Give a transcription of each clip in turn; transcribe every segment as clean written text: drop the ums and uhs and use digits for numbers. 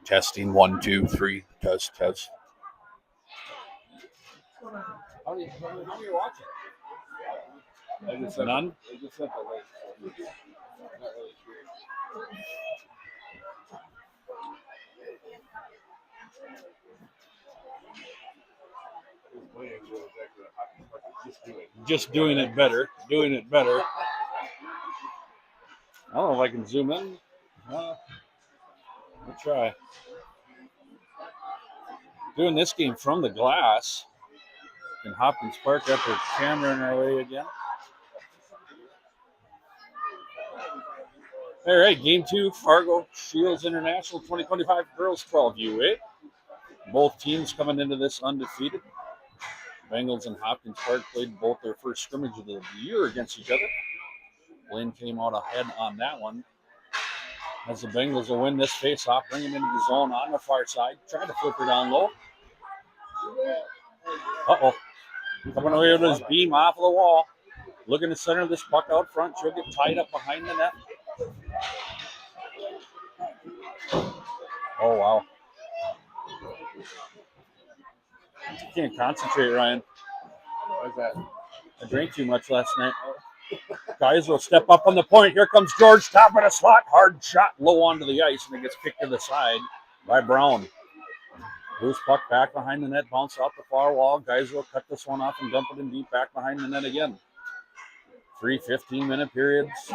Testing 1, 2, 3. Test, test. How many are you watching? None? I just sent the link. Not really sure. Just doing it better. Doing it better. I don't know if I can zoom in. We'll try. Doing this game from the glass in Hopkins Park after camera in our way again. All right, game 2, Fargo Shields International 2025 Girls 12U8. Both teams coming into this undefeated. Bengals and Hopkins Park played both their first scrimmage of the year against each other. Blaine came out ahead on that one. As the Bengals will win this face-off, bring him into the zone on the far side. Trying to flip her down low. Uh-oh. Coming away with his beam off of the wall. Looking to center this puck out front. She'll get tied up behind the net. Oh, wow. You can't concentrate, Ryan. Why is that? I drank too much last night. Guys will step up on the point. Here comes George, top of the slot. Hard shot low onto the ice, and it gets kicked to the side by Brown. Loose puck back behind the net, bounce off the far wall. Guys will cut this one off and dump it in deep back behind the net again. 3 15-minute periods.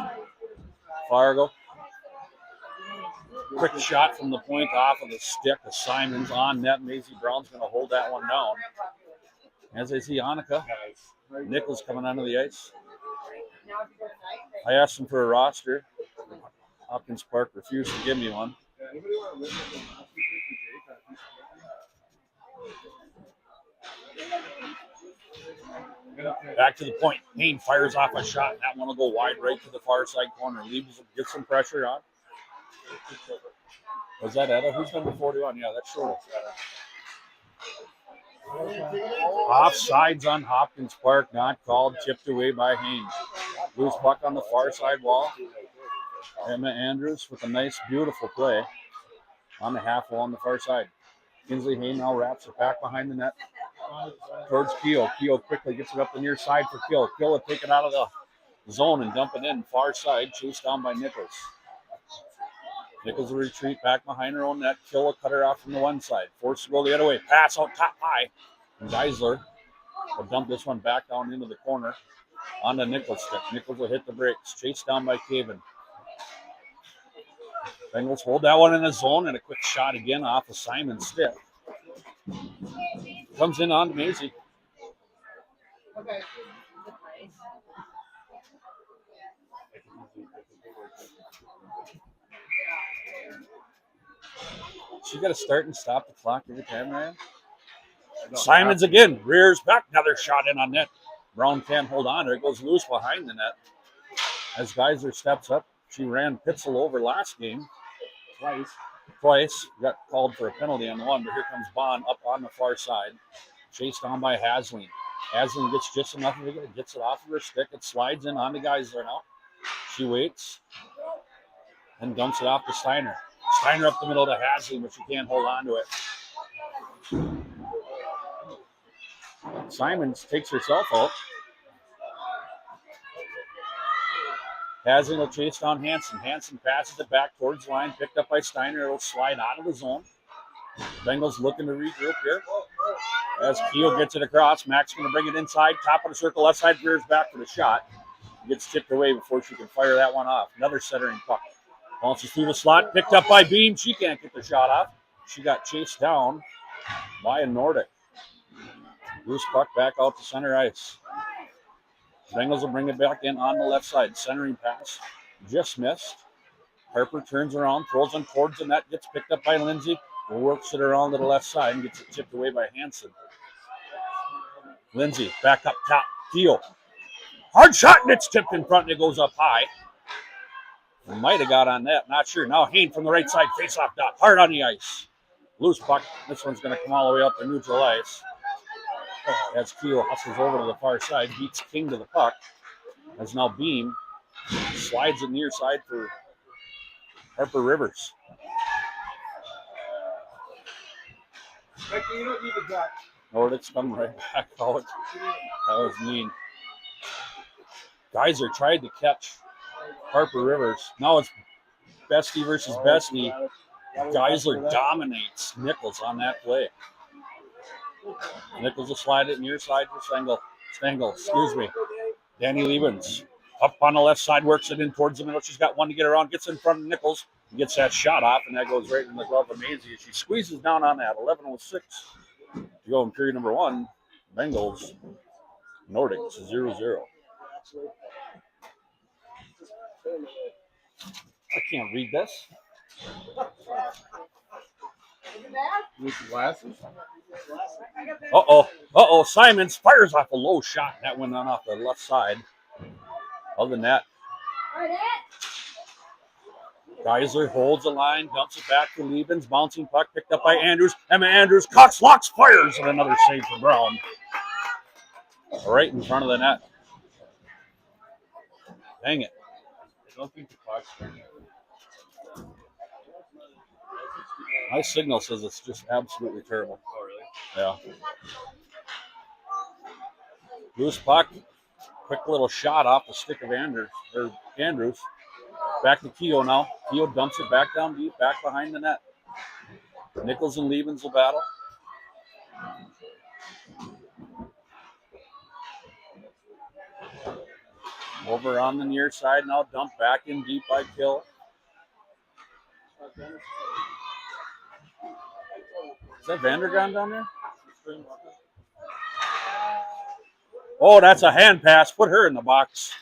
Fargo. Quick shot from the point off of the stick of Simons on net. Maisie Brown's going to hold that one down. As I see Annika. Nichols coming onto the ice. I asked him for a roster. Hopkins Park refused to give me one. Back to the point. Payne fires off a shot. That one will go wide right to the far side corner. Leaves, gets some pressure on. Was that Etta? Who's number 41? Yeah, that's short. Offsides on Hopkins Park, not called, chipped away by Haynes. Loose puck on the far side wall. Emma Andrews with a nice, beautiful play on the half wall on the far side. Kinsley Haynes now wraps it back behind the net towards Keogh. Keogh quickly gets it up the near side for Kill. Kill will take it out of the zone and dump it in far side, chased down by Nichols. Nichols will retreat back behind her own net. Kill will cut her off from the one side. Forced to go the other way. Pass out top high. And Geisler will dump this one back down into the corner on the Nichols stick. Nichols will hit the brakes. Chased down by Caven. Bengals hold that one in the zone, and a quick shot again off of Simon's stick. Comes in on to Maisie. Okay. She got to start and stop the clock every time, Ryan. Simons again, rears back, another shot in on net. Brown can't hold on to it, goes loose behind the net. As Geisler steps up, she ran Pitzel over last game. Twice. Got called for a penalty on one, but here comes Bond up on the far side. Chased down by Hasling. Hasling gets just enough of it, gets it off of her stick. It slides in onto Geisler now. She waits and dumps it off to Steiner. Steiner up the middle to Hasling, but she can't hold on to it. Simons takes herself out. Hasling will chase down Hansen. Hansen passes it back towards the line, picked up by Steiner. It'll slide out of the zone. Bengals looking to regroup here. As Keel gets it across, Max going to bring it inside, top of the circle, left side, veers back for the shot. Gets tipped away before she can fire that one off. Another centering puck. Bounces through the slot, picked up by Beam. She can't get the shot off. She got chased down by a Nordic. Loose puck back out to center ice. Bengals will bring it back in on the left side. Centering pass. Just missed. Harper turns around, throws them towards the net, gets picked up by Lindsay. Works it around to the left side and gets it tipped away by Hansen. Lindsay back up top. Keel. Hard shot and it's tipped in front and it goes up high. Might have got on that, not sure. Now Hayne from the right side, face off dot, hard on the ice. Loose puck. This one's going to come all the way up to neutral ice. As Keo hustles over to the far side, beats King to the puck. As now Beam slides it near side for Harper Rivers. Nordics come right back out. That was mean. Geyser tried to catch Harper Rivers. Now it's Bestie versus Bestie. Geisler dominates Nichols on that play. Nichols will slide it near side for Stengel, excuse me. Danny Liebens up on the left side, works it in towards the middle. She's got one to get around, gets in front of Nichols, gets that shot off, and that goes right in the glove of Maisie. She squeezes down on that. 11:06 to go in period number one. Bengals, Nordics 0-0. I can't read this. With glasses? Simons fires off a low shot. That went on off the left side. Other than that, Geisler holds the line, dumps it back to Liebens. Bouncing puck picked up by Andrews. Emma Andrews, Cox locks, fires, and another save for Brown. Right in front of the net. Dang it. I don't think the clock's turning. My signal says it's just absolutely terrible. Oh, really? Yeah. Loose puck. Quick little shot off the stick of Andrews. Back to Keogh now. Keogh dumps it back down deep, back behind the net. Nichols and Liebens will battle. Over on the near side now, dump back in deep by Kill. Is that Vandergaan down there? Oh, that's a hand pass. Put her in the box.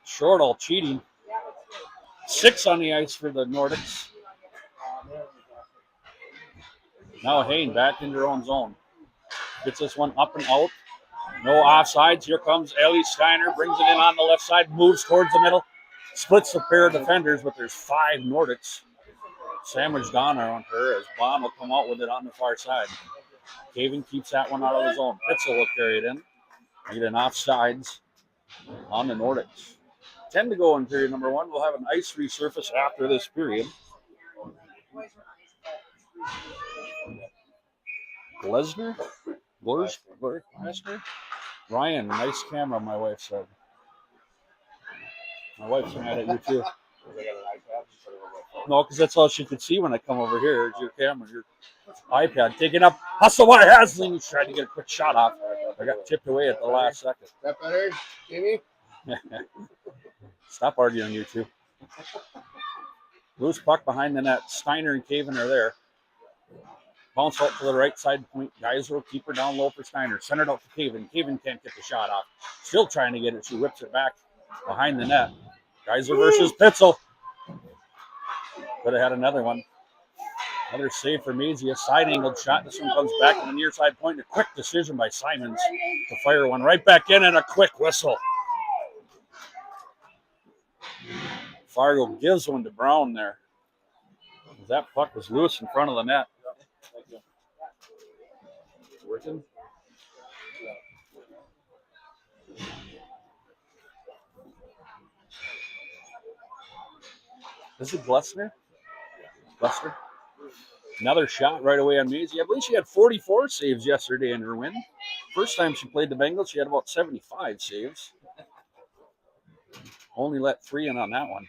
Shortall cheating. 6 on the ice for the Nordics. Now Hayne back into her own zone. Gets this one up and out. No offsides. Here comes Ellie Steiner. Brings it in on the left side. Moves towards the middle. Splits the pair of defenders, but there's 5 Nordics sandwiched on her as Bond will come out with it on the far side. Caven keeps that one out of the zone. Pitzel will carry it in. Get an offsides on the Nordics. 10 to go in period number one. We'll have an ice resurface after this period. Glesner? Ryan, nice camera, my wife said. My wife's mad at you too. No, because that's all she could see when I come over here. Is your camera, your iPad. Taking up Hustle by Hasling. Tried to get a quick shot off. I got tipped away at the last second. Is that better, Jamie? Stop arguing, you two. Loose puck behind the net. Steiner and Caven are there. Bounce out to the right side point. Geyser will keep her down low for Steiner. Send it out to Caven. Caven can't get the shot off. Still trying to get it. She whips it back behind the net. Geyser versus Pitzel. Could have had another one. Another save for Maisie. A side-angled shot. This one comes back to the near side point. A quick decision by Simons to fire one right back in and a quick whistle. Fargo gives one to Brown there. That puck was loose in front of the net. Working? Is it Glesner? Glesner. Another shot right away on Maisie. I believe she had 44 saves yesterday in her win. First time she played the Bengals, she had about 75 saves. Only let 3 in on that one.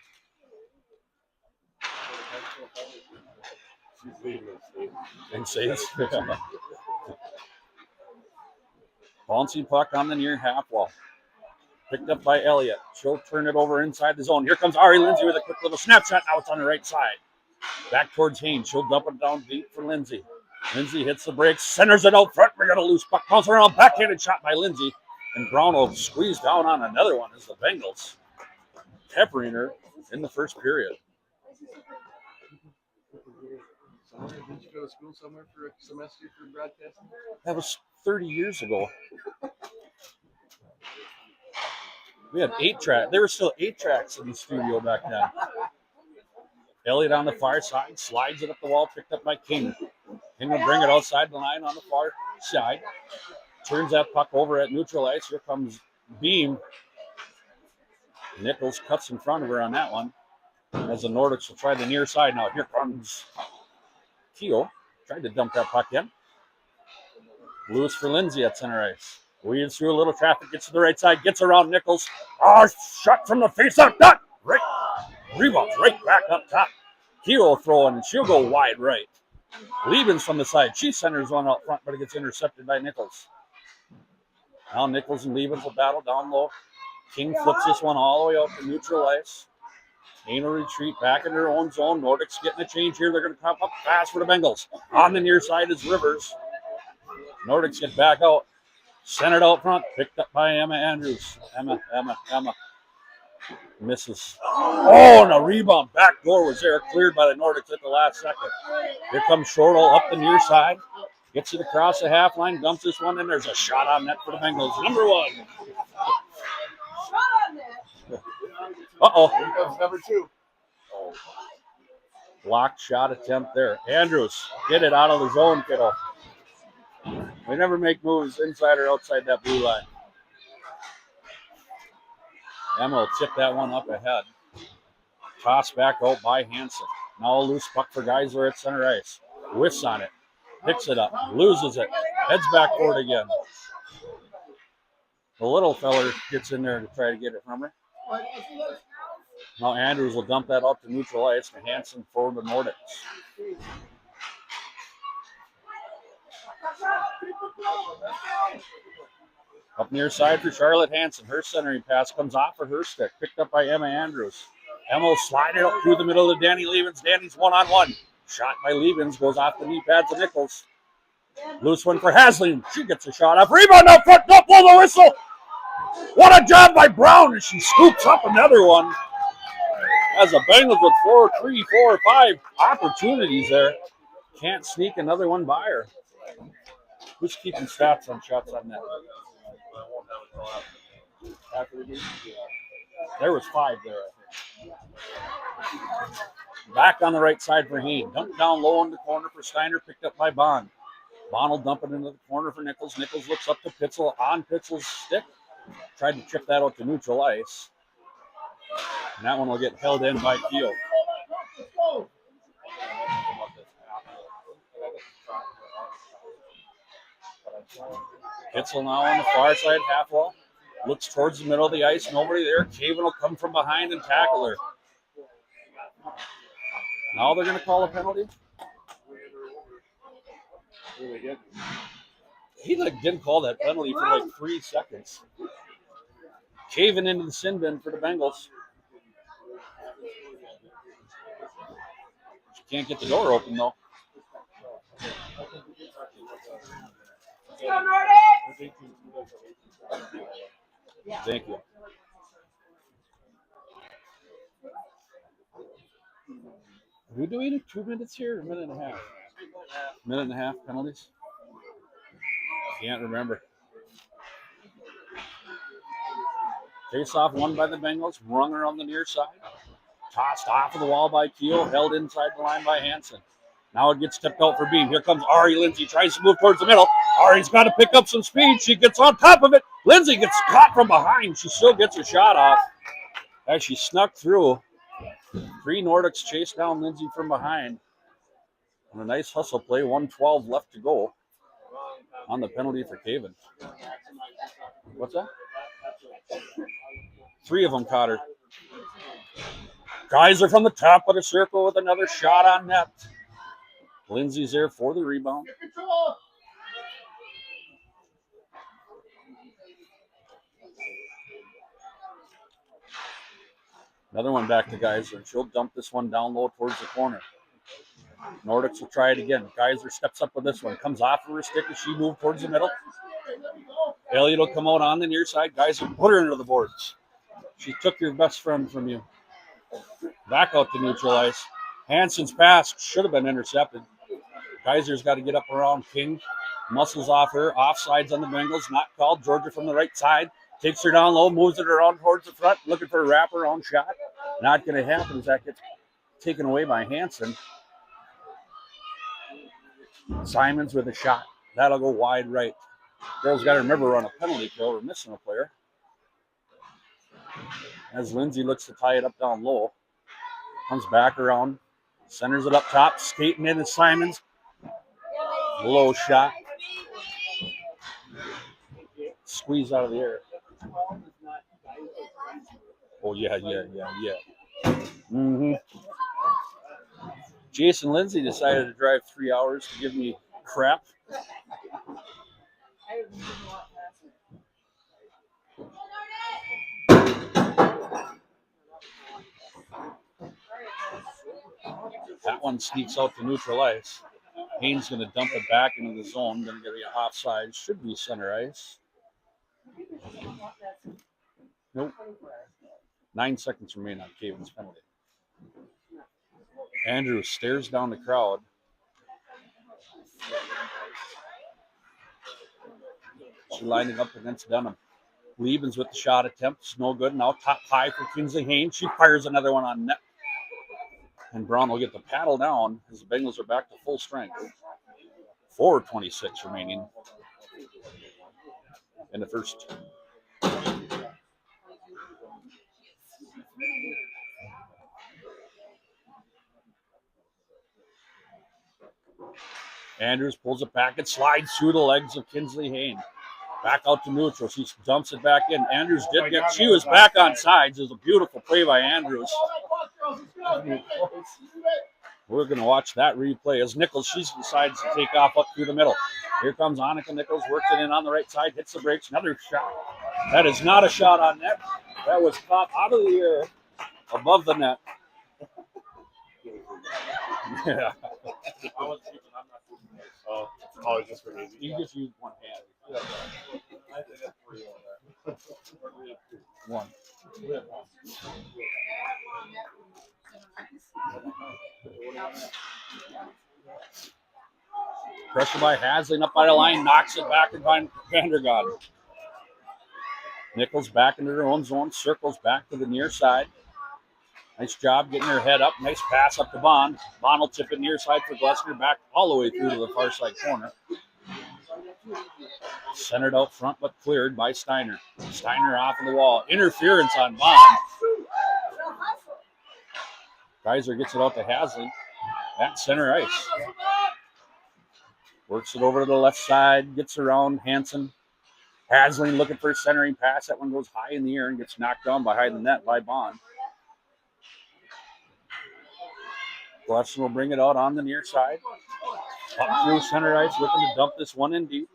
And saves. Bouncing puck on the near half wall. Picked up by Elliott. She'll turn it over inside the zone. Here comes Ari Lindsay with a quick little snapshot. Now it's on the right side. Back towards Haynes. She'll dump it down deep for Lindsay. Lindsay hits the brakes, centers it out front. We got a loose puck. Bounce around. Backhanded shot by Lindsay. And Brown will squeeze down on another one as the Bengals peppering her in the first period. Did you go to school somewhere for a semester for broadcasting? That was 30 years ago. We had 8-track. There were still 8-tracks in the studio back then. Elliott on the far side, slides it up the wall, picked up by King. King will bring it outside the line on the far side. Turns that puck over at neutral ice. Here comes Beam. Nichols cuts in front of her on that one. As the Nordics will try the near side. Now here comes Keel. Tried to dump that puck in. Loose for Lindsay at center ice. Weaves through a little traffic, gets to the right side, gets around Nichols. Oh, shot from the face up net. Right. Rebounds right back up top. Keel throwing, and she'll go wide right. Liebens from the side. She centers one out front, but it gets intercepted by Nichols. Now Nichols and Liebens will battle down low. King flips this one all the way out to neutral ice. Kane will retreat back in their own zone. Nordics getting a change here. They're going to come up fast for the Bengals. On the near side is Rivers. Nordics get back out. Centered out front. Picked up by Emma Andrews. Emma. Misses. Oh, and a rebound. Back door was there. Cleared by the Nordics at the last second. Here comes Shortle up the near side. Gets it across the half line. Dumps this one in. There's a shot on net for the Bengals. Number 1. Uh-oh. Number 2. Blocked shot attempt there. Andrews, get it out of the zone, kiddo. We never make moves inside or outside that blue line. Emma will tip that one up ahead. Toss back out by Hansen. Now a loose puck for Geisler at center ice. Whiffs on it. Picks it up. Loses it. Heads back for it again. The little feller gets in there to try to get it from her. Now Andrews will dump that up to neutral ice to Hansen for the Nordics. Up near side for Charlotte Hansen. Her centering pass comes off of her stick. Picked up by Emma Andrews. Emma will slide it up through the middle of Danny Liebens. Danny's one-on-one. Shot by Liebens. Goes off the knee pads of Nichols. Loose one for Hasling. She gets a shot off. Rebound up front. Don't blow the whistle. What a job by Brown. And she scoops up another one. As the Bengals with 4, 3, 4, 5 opportunities there. Can't sneak another one by her. Who's keeping stats on shots on net? There was 5 there, I think. Back on the right side for Hain. Dumped down low in the corner for Steiner. Picked up by Bond. Bond will dump it into the corner for Nichols. Nichols looks up to Pitzel on Pitzel's stick. Tried to chip that out to neutral ice. And that one will get held in by Keel. Pitzel now on the far side half wall. Looks towards the middle of the ice. Nobody there. Caven will come from behind and tackle her. Now they're going to call a penalty. He didn't call that penalty for like 3 seconds. Caven into the sin bin for the Bengals. She can't get the door open though. Thank you. Are we doing 2 minutes here or a minute and a half? Minute and a half penalties? Can't remember. Face off won by the Bengals. Rung around the near side. Tossed off of the wall by Keel. Held inside the line by Hansen. Now it gets tipped out for Beam. Here comes Ari Lindsay. Tries to move towards the middle. Ari's got to pick up some speed. She gets on top of it. Lindsay gets caught from behind. She still gets a shot off as she snuck through. 3 Nordics chase down Lindsay from behind. And a nice hustle play. 1:12 left to go on the penalty for Caven. What's that? 3 of them caught her. Guys are from the top of the circle with another shot on net. Lindsay's there for the rebound. Another one back to Geyser. She'll dump this one down low towards the corner. Nordics will try it again. Geyser steps up with this one. Comes off of her stick as she moves towards the middle. Elliott will come out on the near side. Geyser put her into the boards. She took your best friend from you. Back out to neutral ice. Hansen's pass should have been intercepted. Geyser's got to get up around King. Muscles off her. Offsides on the Bengals. Not called. Georgia from the right side. Takes her down low. Moves it around towards the front. Looking for a wraparound shot. Not going to happen as that gets taken away by Hansen. Simons with a shot. That'll go wide right. Girls got to remember we're on a penalty kill. We're missing a player. As Lindsay looks to tie it up down low. Comes back around. Centers it up top. Skating in is Simons. Low shot. Squeeze out of the air. Oh, yeah. Mm-hmm. Jason Lindsay decided to drive 3 hours to give me crap. That one sneaks out to neutral ice. Haynes going to dump it back into the zone. Going to get it offside. Should be center ice. Nope. 9 seconds remain on Caven's penalty. Andrews stares down the crowd. She lined it up against Dunham. Liebens with the shot attempt. It's no good. Now top high for Kinsley Haynes. She fires another one on net. And Brown will get the paddle down as the Bengals are back to full strength. 4:26 remaining in the first. Andrews pulls it back and slides through the legs of Kinsley Haynes. Back out to neutral. She dumps it back in. Andrews did get. She was back on sides. It was a beautiful play by Andrews. We're going to watch that replay as Nichols, she decides to take off up through the middle. Here comes Annika Nichols, works it in on the right side, hits the brakes. Another shot. That is not a shot on net. That was caught out of the air above the net. Yeah. Oh, college just for easy. You just use one hand. One. Pressure by Hasling up by the line, knocks it back and find Vandergod. Nichols back into their own zone, circles back to the near side. Nice job getting her head up. Nice pass up to Bond. Bond will tip it near side for Glessner, back all the way through to the far side corner. Centered out front, but cleared by Steiner. Steiner off of the wall. Interference on Bond. Kaiser gets it out to Hasling at center ice. Works it over to the left side, gets around Hansen. Hasling looking for a centering pass. That one goes high in the air and gets knocked down behind the net by Bond. Glessner will bring it out on the near side. Up through center ice, looking to dump this one in deep.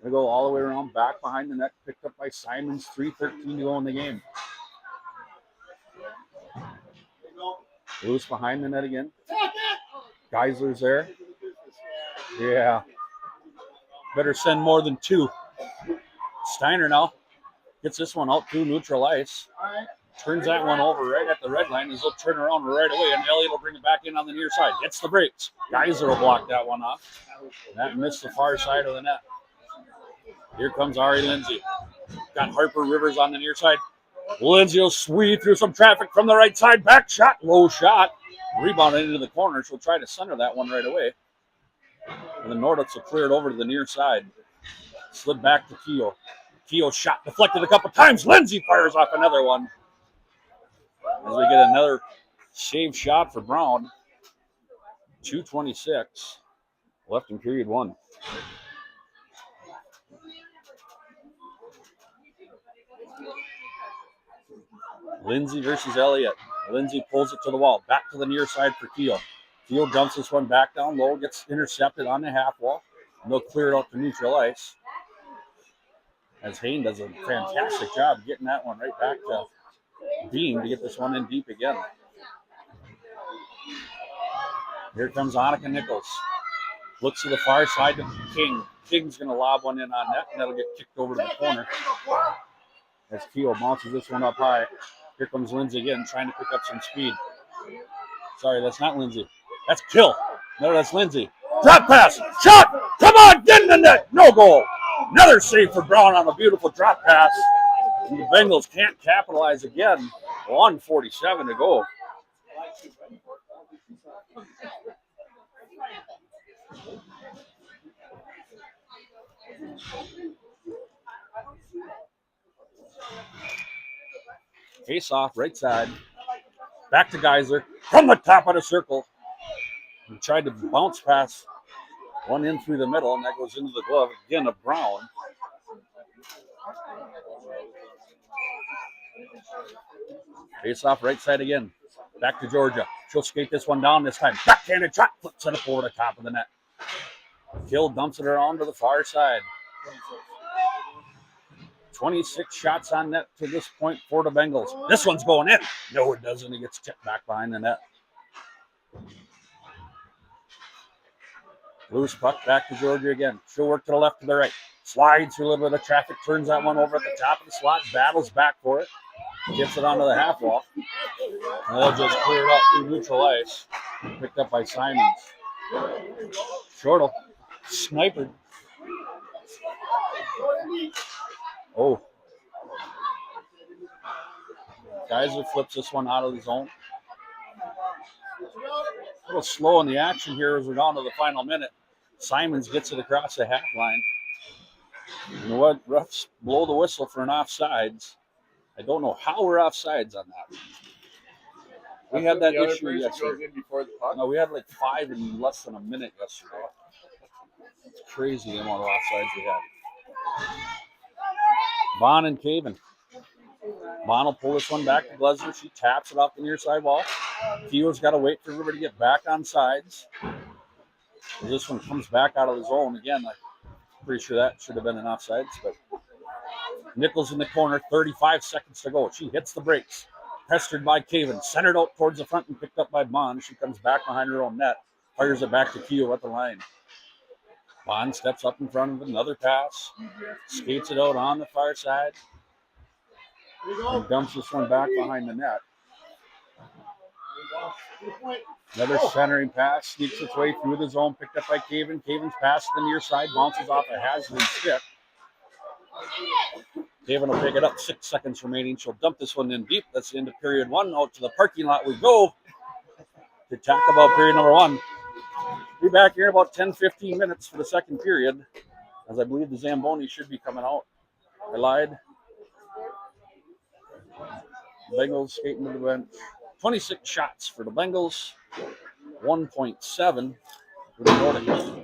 Going to go all the way around back behind the net, picked up by Simons. 3:13 to go in the game. Loose behind the net again. Geisler's there. Yeah. Better send more than two. Steiner now gets this one out through neutral ice. Turns that one over right at the red line as they'll turn around right away, and Elliott will bring it back in on the near side. Hits the brakes. Geisler will block that one off. That missed the far side of the net. Here comes Ari Lindsay. Got Harper Rivers on the near side. Lindsay will sweep through some traffic from the right side. Back shot. Low shot. Rebounded into the corner. She'll try to center that one right away. And the Nordics will clear it over to the near side. Slid back to Keogh. Keogh shot deflected a couple times. Lindsay fires off another one. As we get another save shot for Brown. 2:26 left in period one. Lindsay versus Elliott. Lindsay pulls it to the wall. Back to the near side for Keogh. Keogh dumps this one back down low. Gets intercepted on the half wall. And they'll clear it out to neutral ice. As Hayne does a fantastic job getting that one right back to Beam to get this one in deep again. Here comes Annika Nichols. Looks to the far side to King. King's going to lob one in on net, and that'll get kicked over to the corner. As Keogh bounces this one up high. Here comes Lindsay again, trying to pick up some speed. Sorry, that's not Lindsay. That's Kill. No, that's Lindsay. Drop pass. Shot. Come on, get in the net. No goal. Another save for Brown on a beautiful drop pass. And the Bengals can't capitalize again. 1:47 to go. Face off, right side. Back to Geisler from the top of the circle. He tried to bounce pass one in through the middle, and that goes into the glove again of Brown. Face off, right side again. Back to Georgia. She'll skate this one down this time. Backhanded shot, flips it up over the top of the net. Kill dumps it around to the far side. 26 shots on net to this point for the Bengals. This one's going in. No, it doesn't. He gets tipped back behind the net. Loose puck back to Georgia again. She'll work to the left to the right. Slides through a little bit of traffic, turns that one over at the top of the slot, battles back for it. Gets it onto the half wall. And they'll just clear it up through neutral ice. Picked up by Simons. Shortle. Sniper. Oh. Geyser flips this one out of the zone. A little slow in the action here as we're down to the final minute. Simons gets it across the half line. You know what? Refs blow the whistle for an offsides. I don't know how we're offsides on that. We had that issue yesterday. No, we had like 5 in less than a minute yesterday. It's crazy the amount of offsides we had. Vaughn and Caven. Vaughn will pull this one back to Glesner. She taps it off the near side wall. Keogh's got to wait for everybody to get back on sides. This one comes back out of the zone again. I'm pretty sure that should have been an offsides, but Nichols in the corner, 35 seconds to go. She hits the brakes. Pestered by Caven, centered out towards the front and picked up by Bond. She comes back behind her own net, fires it back to Keogh at the line. Bond steps up in front of another pass, skates it out on the far side, and dumps this one back behind the net. Another centering pass, sneaks its way through the zone, picked up by Caven. Caven's pass to the near side, bounces off a Hasley stick. Caven will pick it up, 6 seconds remaining. She'll dump this one in deep. That's the end of period 1. Out to the parking lot we go to talk about period number 1. Be back here in about 10-15 minutes for the second period, as I believe the Zamboni should be coming out. I lied. Bengals skating to the bench. 26 shots for the Bengals, 1.7 for the Nordics.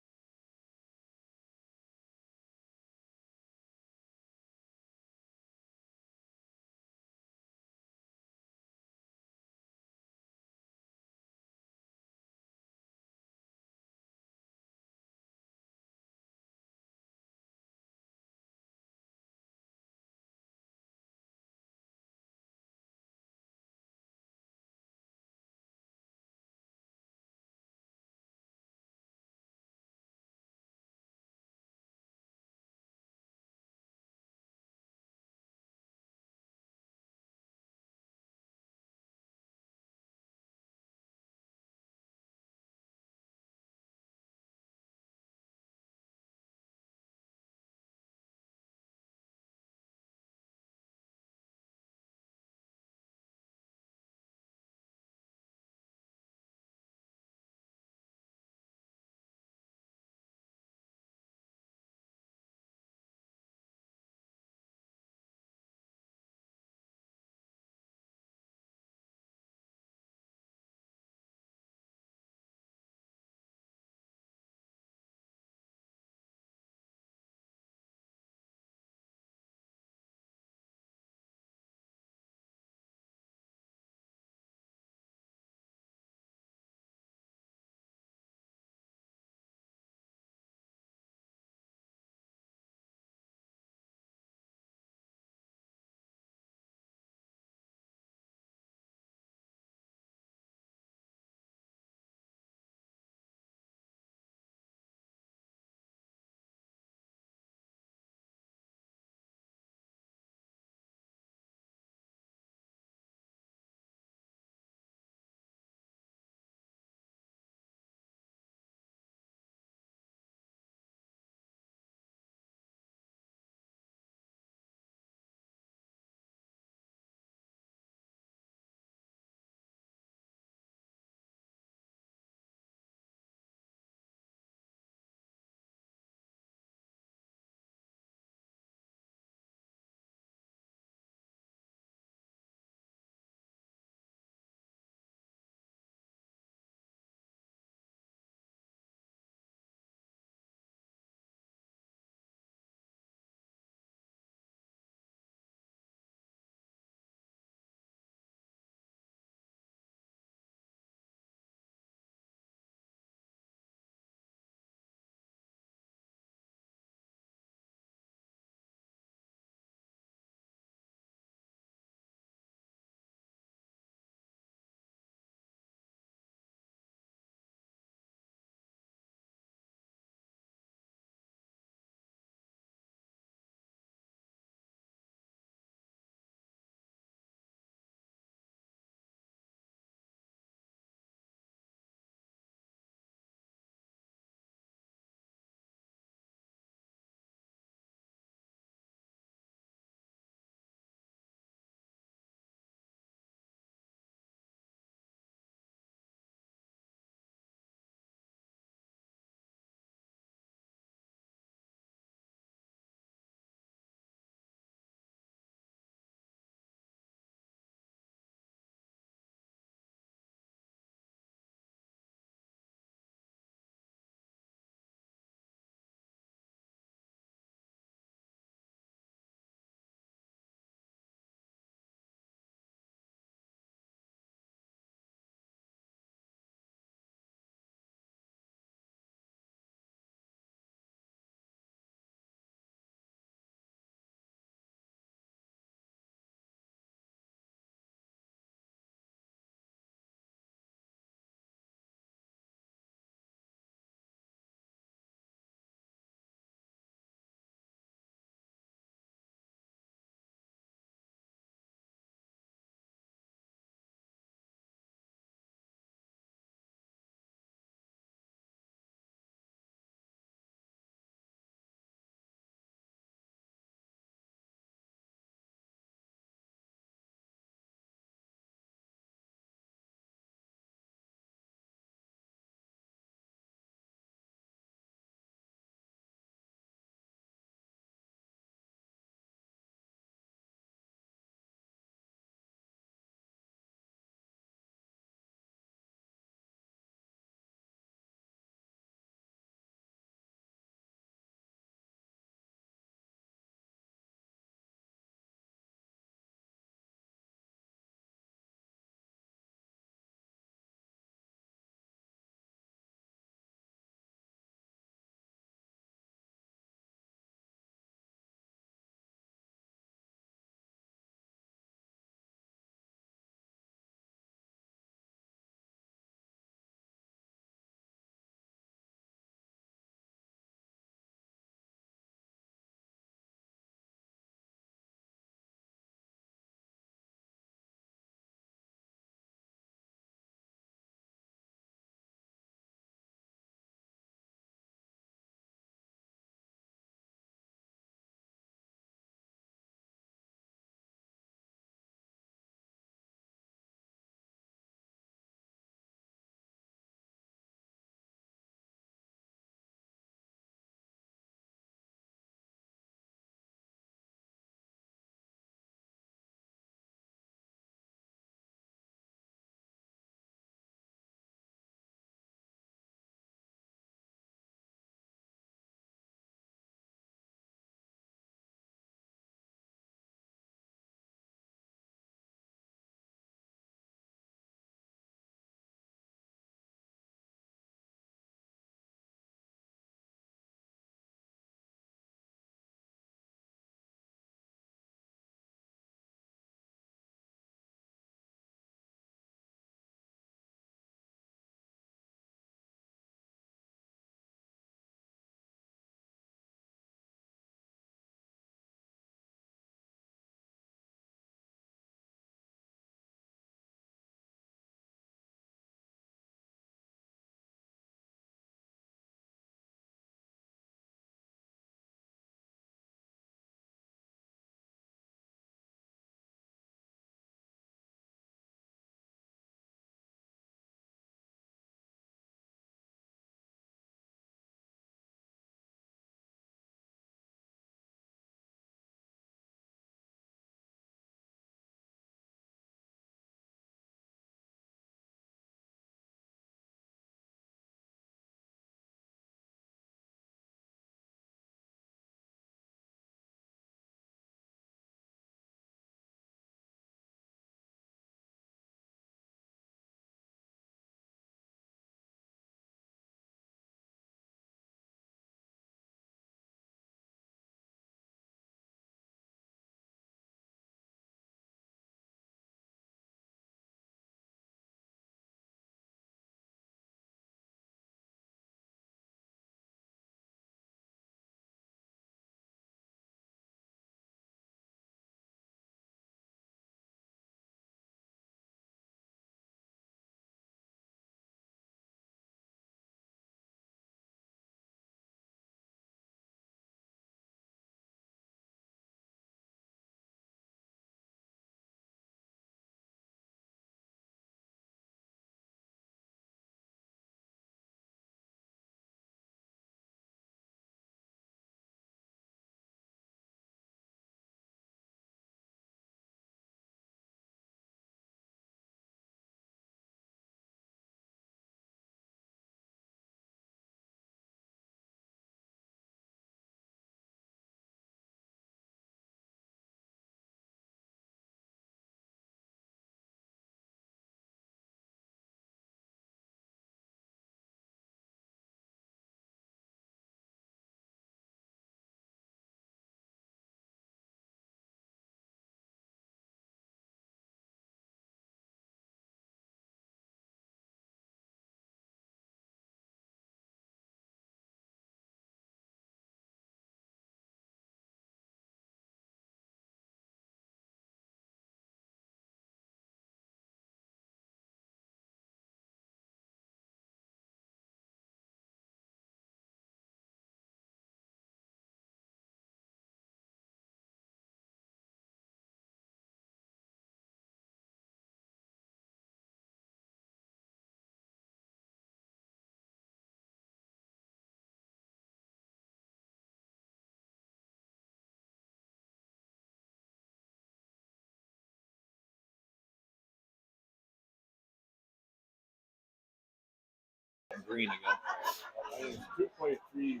green again. 2.3,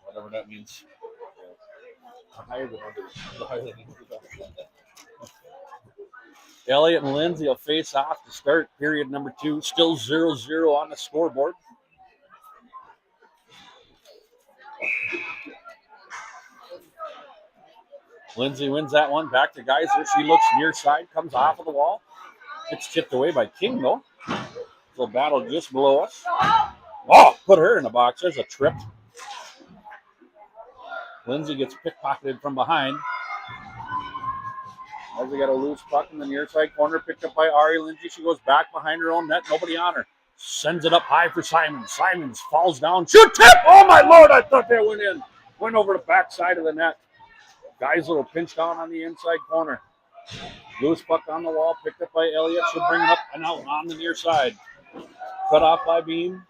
Whatever that means. higher than others. Elliott and Lindsay will face off to start period number 2. Still 0-0 on the scoreboard. Lindsay wins that one. Back to Geyser. She looks near side, comes off of the wall. It's tipped away by King, though. So battle just below us. Oh, put her in the box. There's a trip. Lindsay gets pickpocketed from behind. As we got a loose puck in the near side corner, picked up by Ari Lindsay. She goes back behind her own net. Nobody on her. Sends it up high for Simons. Simons falls down. Shoot tip! Oh, my Lord, I thought that went in. Went over the back side of the net. Guy's little pinch down on the inside corner. Loose puck on the wall, picked up by Elliott. She'll bring it up and out on the near side. Cut off by Beam.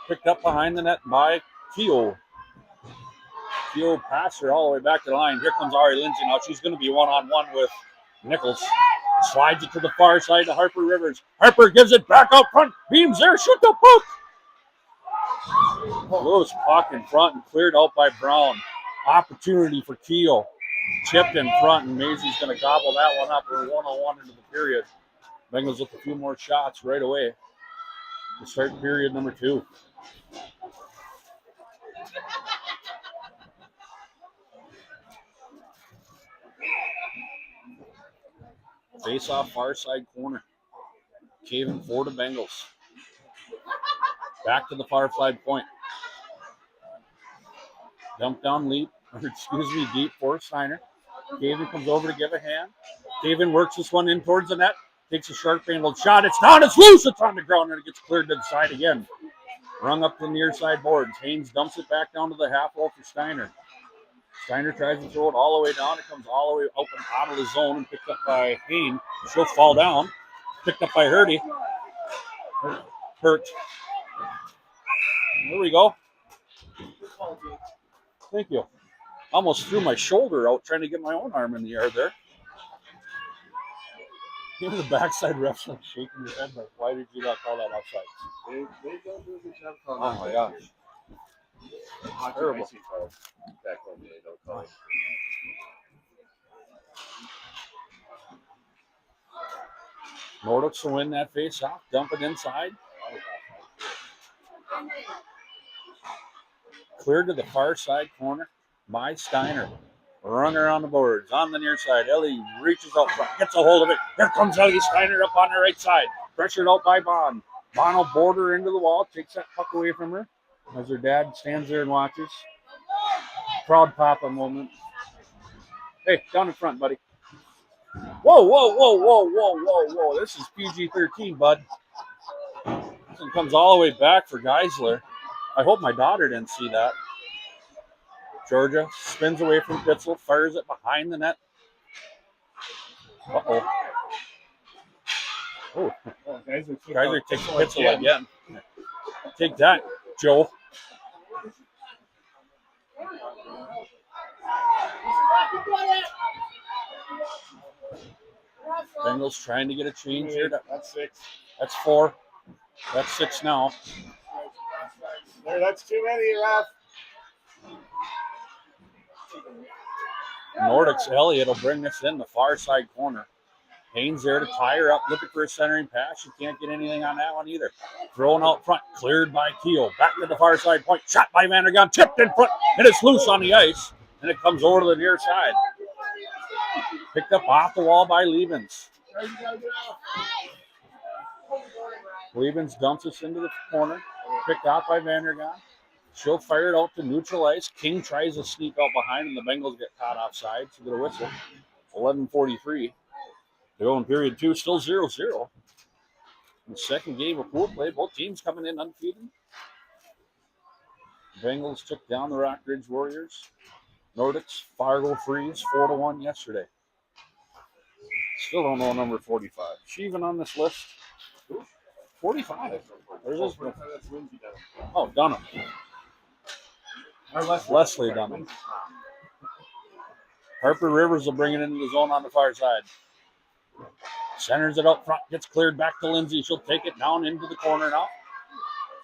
Picked up behind the net by Keogh. Keogh passed her all the way back to the line. Here comes Ari Lindsay now. She's going to be one-on-one with Nichols. Slides it to the far side to Harper Rivers. Harper gives it back out front. Beam's there. Shoot the puck. Loose puck in front and cleared out by Brown. Opportunity for Keogh. Chipped in front, and Maisie's going to gobble that one up. We're 1-on-1 into the period. Bengals with a few more shots right away to start period number 2. Face off far side corner. Caving for the Bengals. Back to the far side point. Dump down leap, deep for Steiner. Cavin comes over to give a hand. Cavin works this one in towards the net. Takes a sharp angled shot. It's down. It's loose. It's on the ground, and it gets cleared to the side again. Rung up the near side boards. Haynes dumps it back down to the half wall for Steiner. Steiner tries to throw it all the way down. It comes all the way up and out of the zone and picked up by Haynes. She'll fall down. Picked up by Hurdy. Hurt. There we go. Thank you. Almost threw my shoulder out trying to get my own arm in the air there. Even the backside ref's like shaking his head like, why did you not call that offside? They don't do a good job calling Oh my gosh. Terrible. Back when they don't call it. Nordics will win that face off. Dump it inside. Cleared to the far side corner by Steiner. Runner on the boards. On the near side. Ellie reaches out front. Gets a hold of it. Here comes Ellie Steiner up on the right side. Pressured out by Bond. Bond will border into the wall. Takes that puck away from her. As her dad stands there and watches. Proud papa moment. Hey, down in front, buddy. Whoa, whoa, whoa, whoa, whoa, whoa, whoa. This is PG-13, bud. This one comes all the way back for Geisler. I hope my daughter didn't see that. Georgia spins away from Pitzel, fires it behind the net. Uh-oh. Oh, Geyser takes Pitzel again. Take that, Joe. Bengals trying to get a change here. That's 6. That's 4. That's 6 now. There, that's too many, Ralph. Nordics Elliott will bring this in the far side corner. Haynes there to tie her up, looking for a centering pass. She can't get anything on that one either. Thrown out front, cleared by Keogh. Back to the far side point, shot by Vandergaan, tipped in front, and it's loose on the ice, and it comes over to the near side. Picked up off the wall by Liebens. Liebens dumps us into the corner, picked out by Vandergaan. She'll fire it out to neutral ice. King tries to sneak out behind, and the Bengals get caught offside, so get a whistle. 11:43. They go in period 2, still 0-0. In the second game of pool play, both teams coming in undefeated. Bengals took down the Rockridge Warriors. Nordics, Fargo Freeze, 4-1 yesterday. Still don't know number 45. Is she even on this list? 45. There's this. Oh, Dunham. Leslie Dunham. Harper Rivers will bring it into the zone on the far side. Centers it up front, gets cleared back to Lindsay. She'll take it down into the corner now.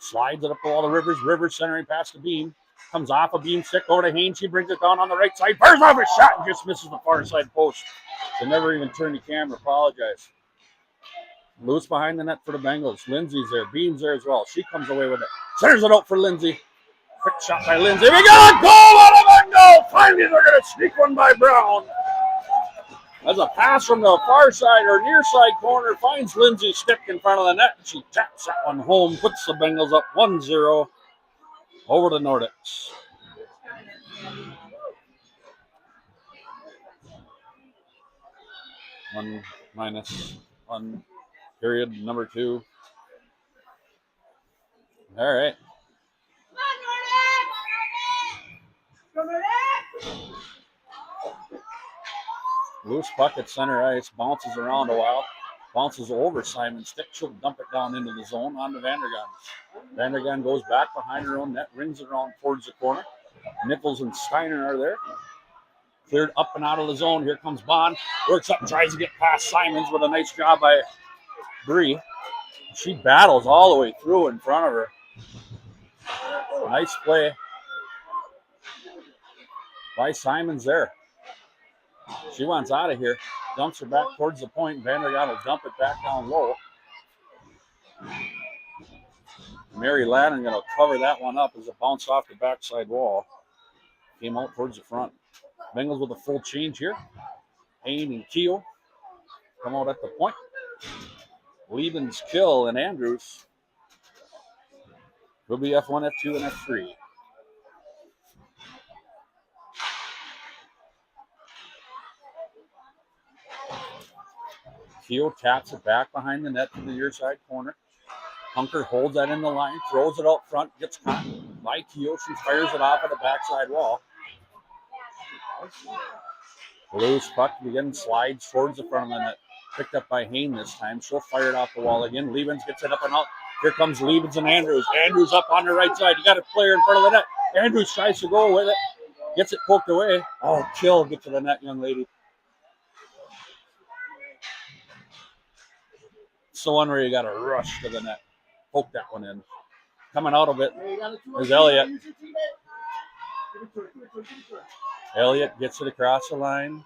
Slides it up to all the Rivers. Rivers centering past the beam. Comes off a beam stick over to Haynes. She brings it down on the right side. Fires off a shot and just misses the far side post. They never even turned the camera. Apologize. Loose behind the net for the Bengals. Lindsay's there. Beam's there as well. She comes away with it. Centers it out for Lindsay. Quick shot by Lindsay. We got a goal out of Bengal. Finally, they're going to sneak one by Brown. As a pass from the far side or near side corner finds Lindsay's stick in front of the net. She taps that one home, puts the Bengals up 1-0 over the Nordics. -1, period number 2. All right. Loose puck at center ice, bounces around a while, bounces over Simon's stick. She'll dump it down into the zone onto Vandergunst. Vandergunst goes back behind her own net, rings it around towards the corner. Nichols and Steiner are there. Cleared up and out of the zone. Here comes Bond. Works up, tries to get past Simons with a nice job by Bree. She battles all the way through in front of her. Nice play by Simons there. She wants out of here. Dumps her back towards the point. Vandergunst will dump it back down low. Mary Lannon going to cover that one up as it bounced off the backside wall. Came out towards the front. Bengals with a full change here. Hayne and Keel come out at the point. Liebens, Kill, and Andrews will be F1, F2, and F3. Keel taps it back behind the net to the near side corner. Hunker holds that in the line, throws it out front, gets caught by Keel. She fires it off at the backside wall. Loose puck again slides towards the front of the net. Picked up by Hayne this time. She'll fire it off the wall again. Liebens gets it up and out. Here comes Liebens and Andrews. Andrews up on the right side. You got a player in front of the net. Andrews tries to go with it. Gets it poked away. Oh, Kill, get to the net, young lady. It's the one where you got to rush to the net. Poke that one in. Coming out of it is Elliott. Elliott gets it across the line.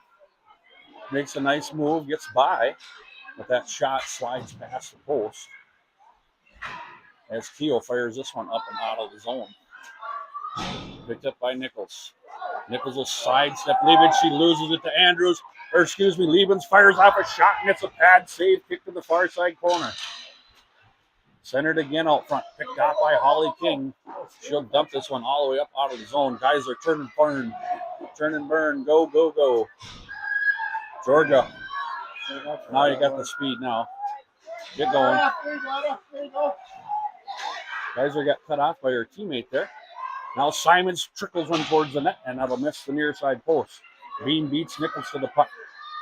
Makes a nice move. Gets by. But that shot slides past the post. As Keel fires this one up and out of the zone. Picked up by Nichols. Nichols will sidestep Liebens. She loses it to Andrews. Liebens fires off a shot and it's a pad save. Kick to the far side corner. Centered again out front. Picked off by Holly King. She'll dump this one all the way up out of the zone. Guys are turn and burn. Turn and burn. Go, go, go. Georgia. Now you got the speed now. Get going. Guys are got cut off by her teammate there. Now Simons trickles one towards the net, and that'll miss the near side post. Beam beats Nichols to the puck.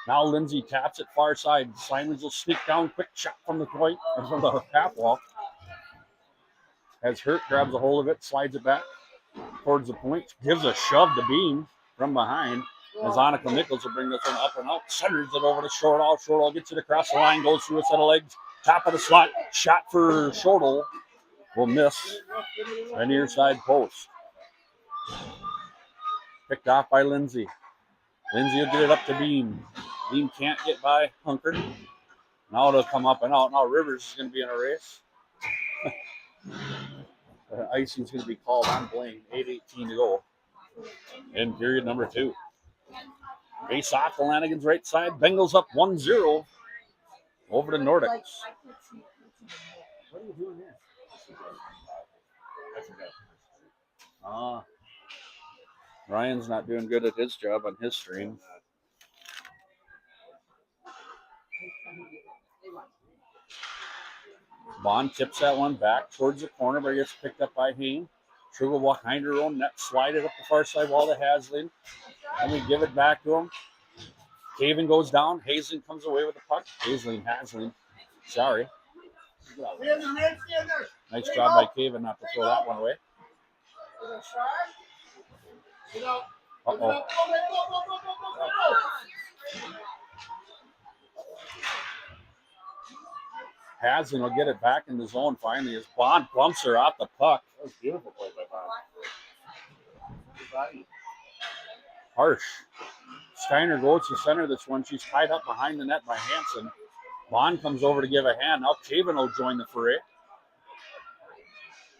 Now Lindsay taps it far side. Simons will sneak down, quick shot from the point, or from the half wall. As Hurt grabs a hold of it, slides it back towards the point, gives a shove to Beam from behind. As Annika Nichols will bring this one up and out, centers it over to Shortall. Shortall gets it across the line, goes through a set of legs, top of the slot, shot for Shortall will miss the near side post. Picked off by Lindsay. Lindsay will get it up to Beam. Beam can't get by Hunker. Now it'll come up and out. Now Rivers is going to be in a race. Icing's going to be called on Blaine. 8:18 to go in period number 2. Face off the Lanigan's right side. Bengals up 1-0 over the Nordics. What are you doing here? Ryan's not doing good at his job on his stream. Bond tips that one back towards the corner, but gets picked up by Hayne. Trugel behind her own net, slide it up the far side wall to Haslin. And we give it back to him. Caven goes down. Haslin comes away with the puck. Haslin. Sorry. Nice job by Caven not to throw that one away. Uh-oh. Hasling will get it back in the zone finally as Bond bumps her off the puck. That was beautiful play by Bob. Good body. Harsh. Steiner goes to center this one. She's tied up behind the net by Hansen. Bond comes over to give a hand. Now Caven will join the fray.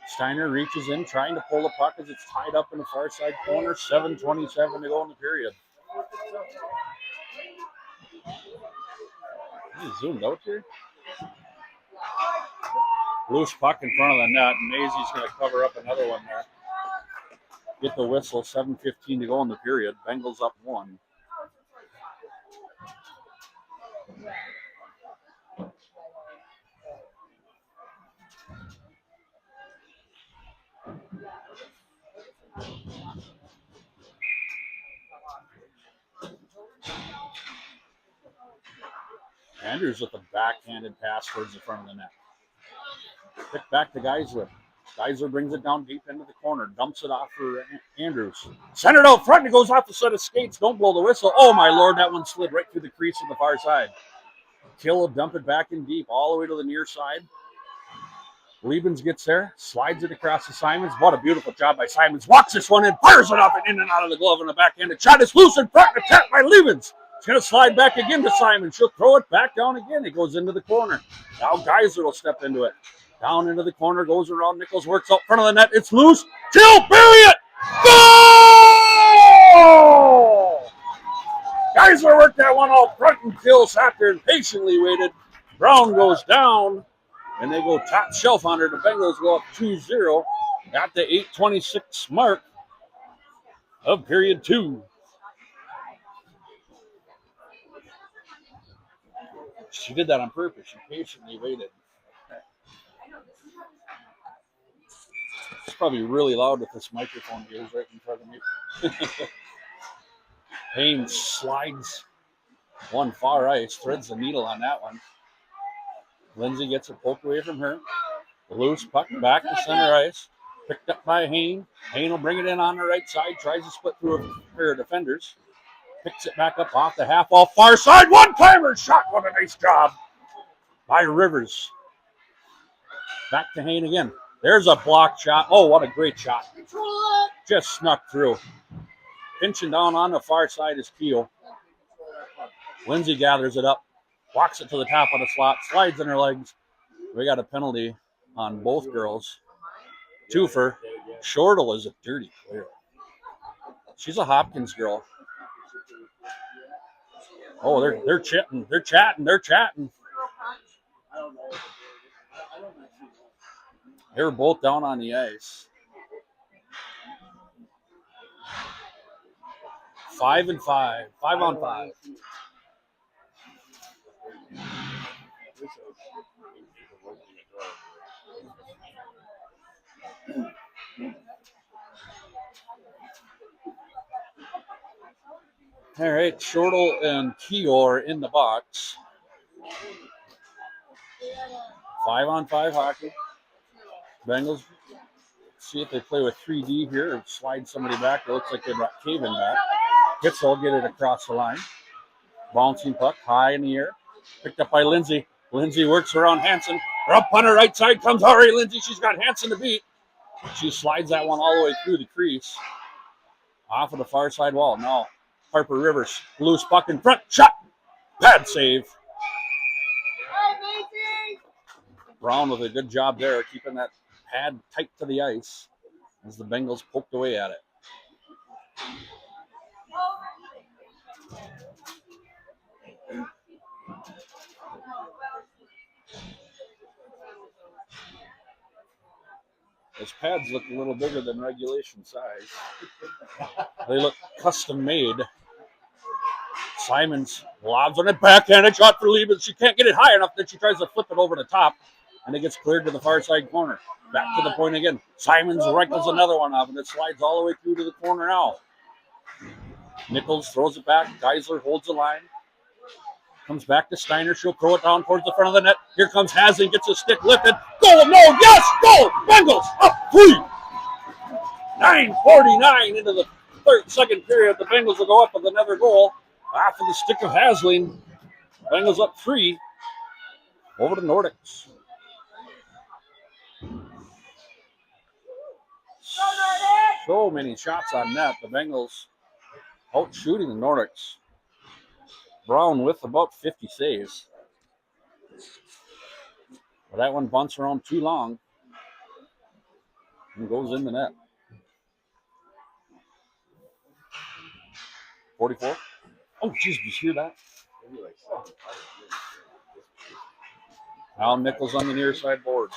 Steiner reaches in, trying to pull the puck as it's tied up in the far side corner. 7:27 to go in the period. He's zoomed out here. Loose puck in front of the net. Mazey's going to cover up another one there. Get the whistle. 7:15 to go in the period. Bengals up 1. Andrews with a backhanded pass towards the front of the net. Pick back to Geisler. Geisler brings it down deep into the corner. Dumps it off for Andrews. Centered out front. It goes off the set of skates. Don't blow the whistle. Oh, my Lord. That one slid right through the crease on the far side. Kill will dump it back in deep all the way to the near side. Liebens gets there. Slides it across to Simons. What a beautiful job by Simons. Walks this one in. Fires it off and in and out of the glove on the backhanded shot. It's loose in front. Attacked by Liebens. It's going to slide back again to Simon. She'll throw it back down again. It goes into the corner. Now Geisler will step into it. Down into the corner, goes around. Nichols works out front of the net. It's loose. Chill, bury it. Goal! Geisler worked that one out front and Kill sat there and patiently waited. Brown goes down, and they go top shelf on her. The Bengals go up 2-0 at the 8:26 mark of period 2. She did that on purpose. She patiently waited. It's probably really loud with this microphone here right in front of me. Haynes slides one far ice, threads the needle on that one. Lindsay gets it poked away from her. Loose puck back to center ice. Picked up by Hayne. Hayne will bring it in on the right side. Tries to split through a pair of defenders. Picks it back up off the half wall. Far side. One-timer shot. What a nice job by Rivers. Back to Hayne again. There's a block shot. Oh, what a great shot. Just snuck through. Pinching down on the far side is Keel. Lindsay gathers it up. Walks it to the top of the slot. Slides in her legs. We got a penalty on both girls. Twofer. Shortle is a dirty player. She's a Hopkins girl. Oh, they're chatting. They're chatting. They were both down on the ice. 5 and 5. 5 on 5. All right, Shortle and Keogh are in the box. 5 on 5 hockey. Bengals see if they play with 3D here or slide somebody back. It looks like they brought Caven back. Hitzel get it across the line. Bouncing puck high in the air. Picked up by Lindsay. Lindsay works around Hansen. Her up on her right side comes Ari Lindsay. She's got Hansen to beat. She slides that one all the way through the crease. Off of the far side wall. Now Harper Rivers. Loose puck in front. Shot. Bad save. Brown with a good job there, keeping that pad tight to the ice as the Bengals poked away at it. Those pads look a little bigger than regulation size. They look custom made. Simons lobs on it, backhanded shot for Liebens. She can't get it high enough, then she tries to flip it over the top, and it gets cleared to the far side corner. Back to the point again. Simons rifles another one up, and it slides all the way through to the corner now. Nichols throws it back. Geisler holds the line. Comes back to Steiner. She'll throw it down towards the front of the net. Here comes Hasling. Gets his stick lifted. Goal, no, yes, goal! Bengals up 3. 9:49 into the second period. The Bengals will go up with another goal. Off of the stick of Hasling. Bengals up 3. Over to Nordics. So many shots on net. The Bengals out shooting the Nordics. Brown with about 50 saves. But that one bunts around too long and goes in the net. 44. Oh, jeez, did you hear that? Now Nichols on the near side board.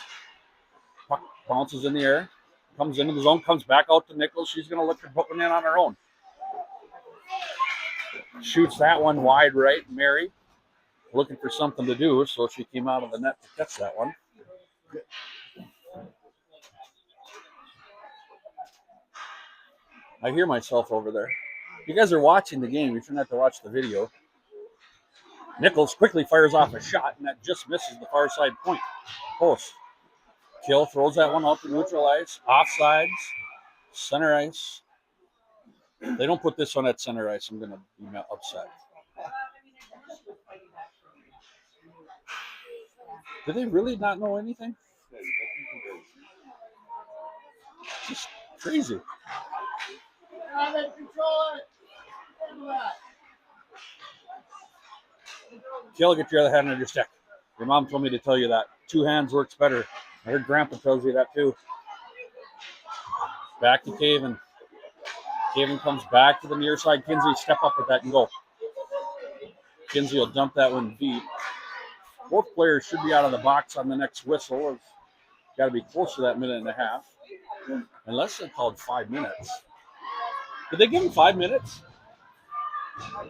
Puck bounces in the air, comes into the zone, comes back out to Nichols. She's going to look to put one in on her own. Shoots that one wide right. Mary looking for something to do, so she came out of the net to catch that one. I hear myself over there. You guys are watching the game. You shouldn't have to watch the video. Nichols quickly fires off a shot, and that just misses the far side point post. Kill throws that one out to neutral ice. Offsides. Center ice. They don't put this one at center ice. I'm going to be upset. Do they really not know anything? Just crazy. Kill, get your other hand on your stick. Your mom told me to tell you that. 2 hands works better. I heard Grandpa tells you that too. Back to Caven. Caven comes back to the near side. Kinsey, step up with that and go. Kinsey will dump that one deep. Both players should be out of the box on the next whistle. It's got to be close to that minute and a half. Unless they called 5 minutes. Did they give him 5 minutes? I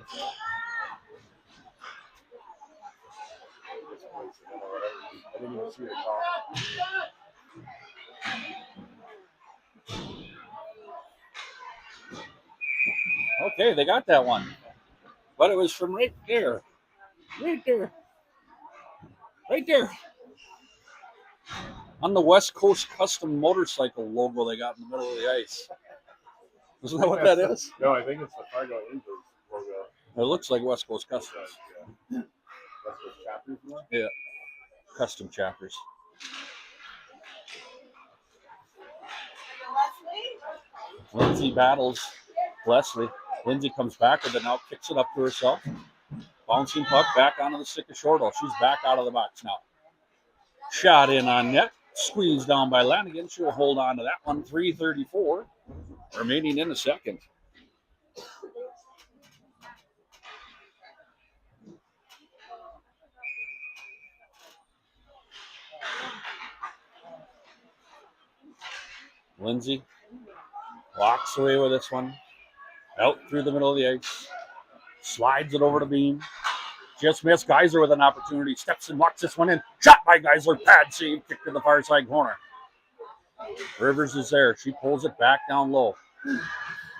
didn't even see the call. Okay, they got that one. But it was from right there. Right there. Right there. On the West Coast Custom Motorcycle logo they got in the middle of the ice. Isn't that what that is? No, I think it's the Fargo Angels logo. It looks like West Coast Customs. Yeah. That's what chapters were? Yeah. Custom chapters. Lindsay battles Leslie. Lindsay comes back with it now, kicks it up to herself. Bouncing puck back onto the stick of Shortall. She's back out of the box now. Shot in on net. Squeezed down by Lanigan. She'll hold on to that one. 3:34 remaining in the second. Lindsay walks away with this one. Out through the middle of the ice. Slides it over to Beam. Just missed. Geyser with an opportunity. Steps and locks this one in. Shot by Geyser. Pad save. Kick to the far side corner. Rivers is there. She pulls it back down low.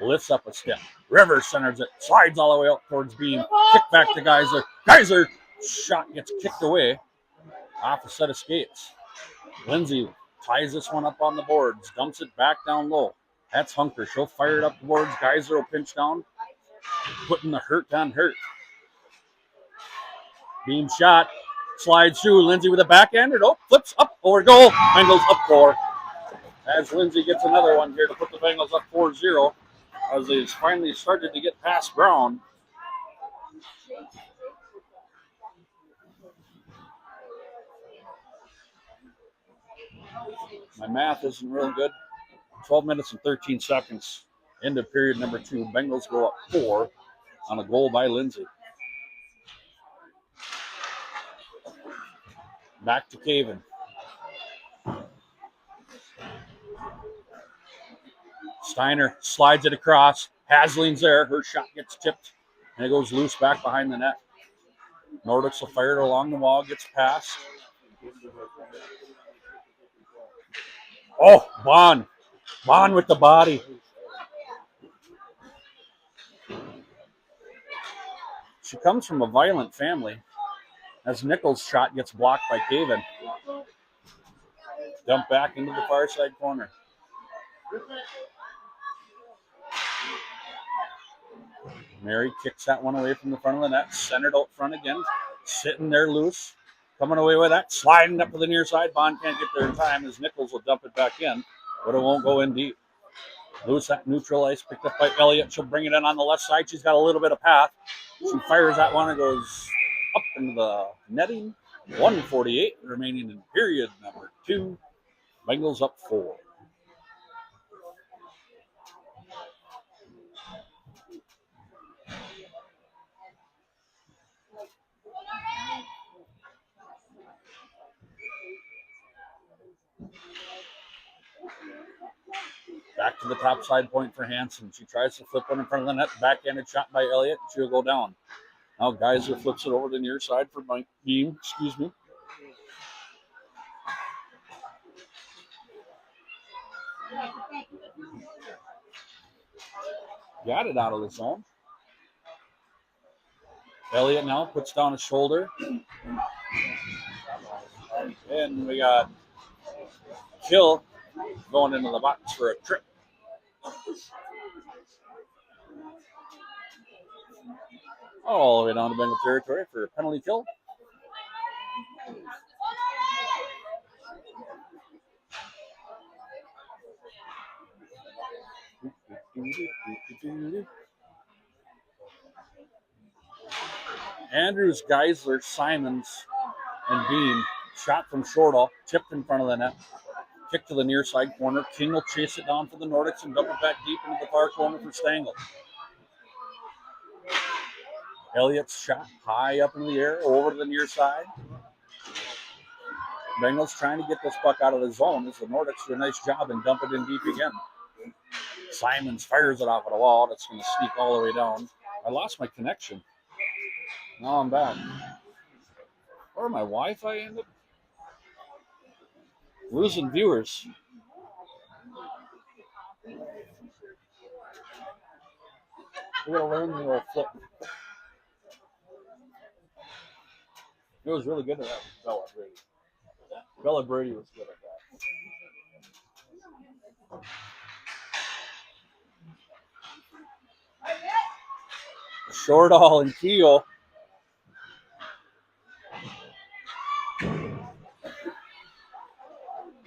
Lifts up a step. Rivers centers it. Slides all the way up towards Beam. Kick back to Geyser. Geyser shot gets kicked away. Off a set of skates. Lindsay ties this one up on the boards. Dumps it back down low. That's Hunker. She'll fire it up the boards. Geyser will pinch down. Putting the hurt on hurt. Beam shot. Slides through. Lindsay with a backhander. Oh, flips up over goal. Bengals up 4. As Lindsay gets another one here to put the Bengals up 4-0. As they finally started to get past Brown. My math isn't real good. 12 minutes and 13 seconds into period number 2. Bengals go up 4 on a goal by Lindsay. Back to Caven. Steiner slides it across. Hasling's there. Her shot gets tipped, and it goes loose back behind the net. Nordics will fire it along the wall. Gets past. Oh, Bond. Bond with the body. She comes from a violent family. As Nichols' shot gets blocked by Caven. Dump back into the far side corner. Mary kicks that one away from the front of the net. Centered out front again. Sitting there loose. coming away with that, sliding up to the near side. Bond can't get there in time as Nichols will dump it back in, but it won't go in deep. Loose at neutral ice, picked up by Elliott. She'll bring it in on the left side. She's got a little bit of path. She fires that one and goes up into the netting. 1:48 remaining in period number 2. Bengals up 4. Back to the top side point for Hansen. She tries to flip one in front of the net. Backhanded shot by Elliott. She'll go down. Now Geyser flips it over to the near side for Beam. Excuse me. Got it out of the zone. Elliott now puts down his shoulder. And we got Kill going into the box for a trip. All the way down to Bengal territory for a penalty kill. Andrews, Geisler, Simons, and Beam shot from Shortall, tipped in front of the net, kick to the near side corner. King will chase it down for the Nordics and dump it back deep into the far corner for Stengel. Elliott's shot high up in the air over to the near side. Bengals trying to get this puck out of the zone as the Nordics do a nice job and dump it in deep again. Simons fires it off at a wall. That's going to sneak all the way down. I lost my connection. Now I'm back. Where my Wi-Fi ended? Losing viewers. We're going to learn the old flip. It was really good at that with Bella Brady. Bella Brady was good at that. Shortall and Keel.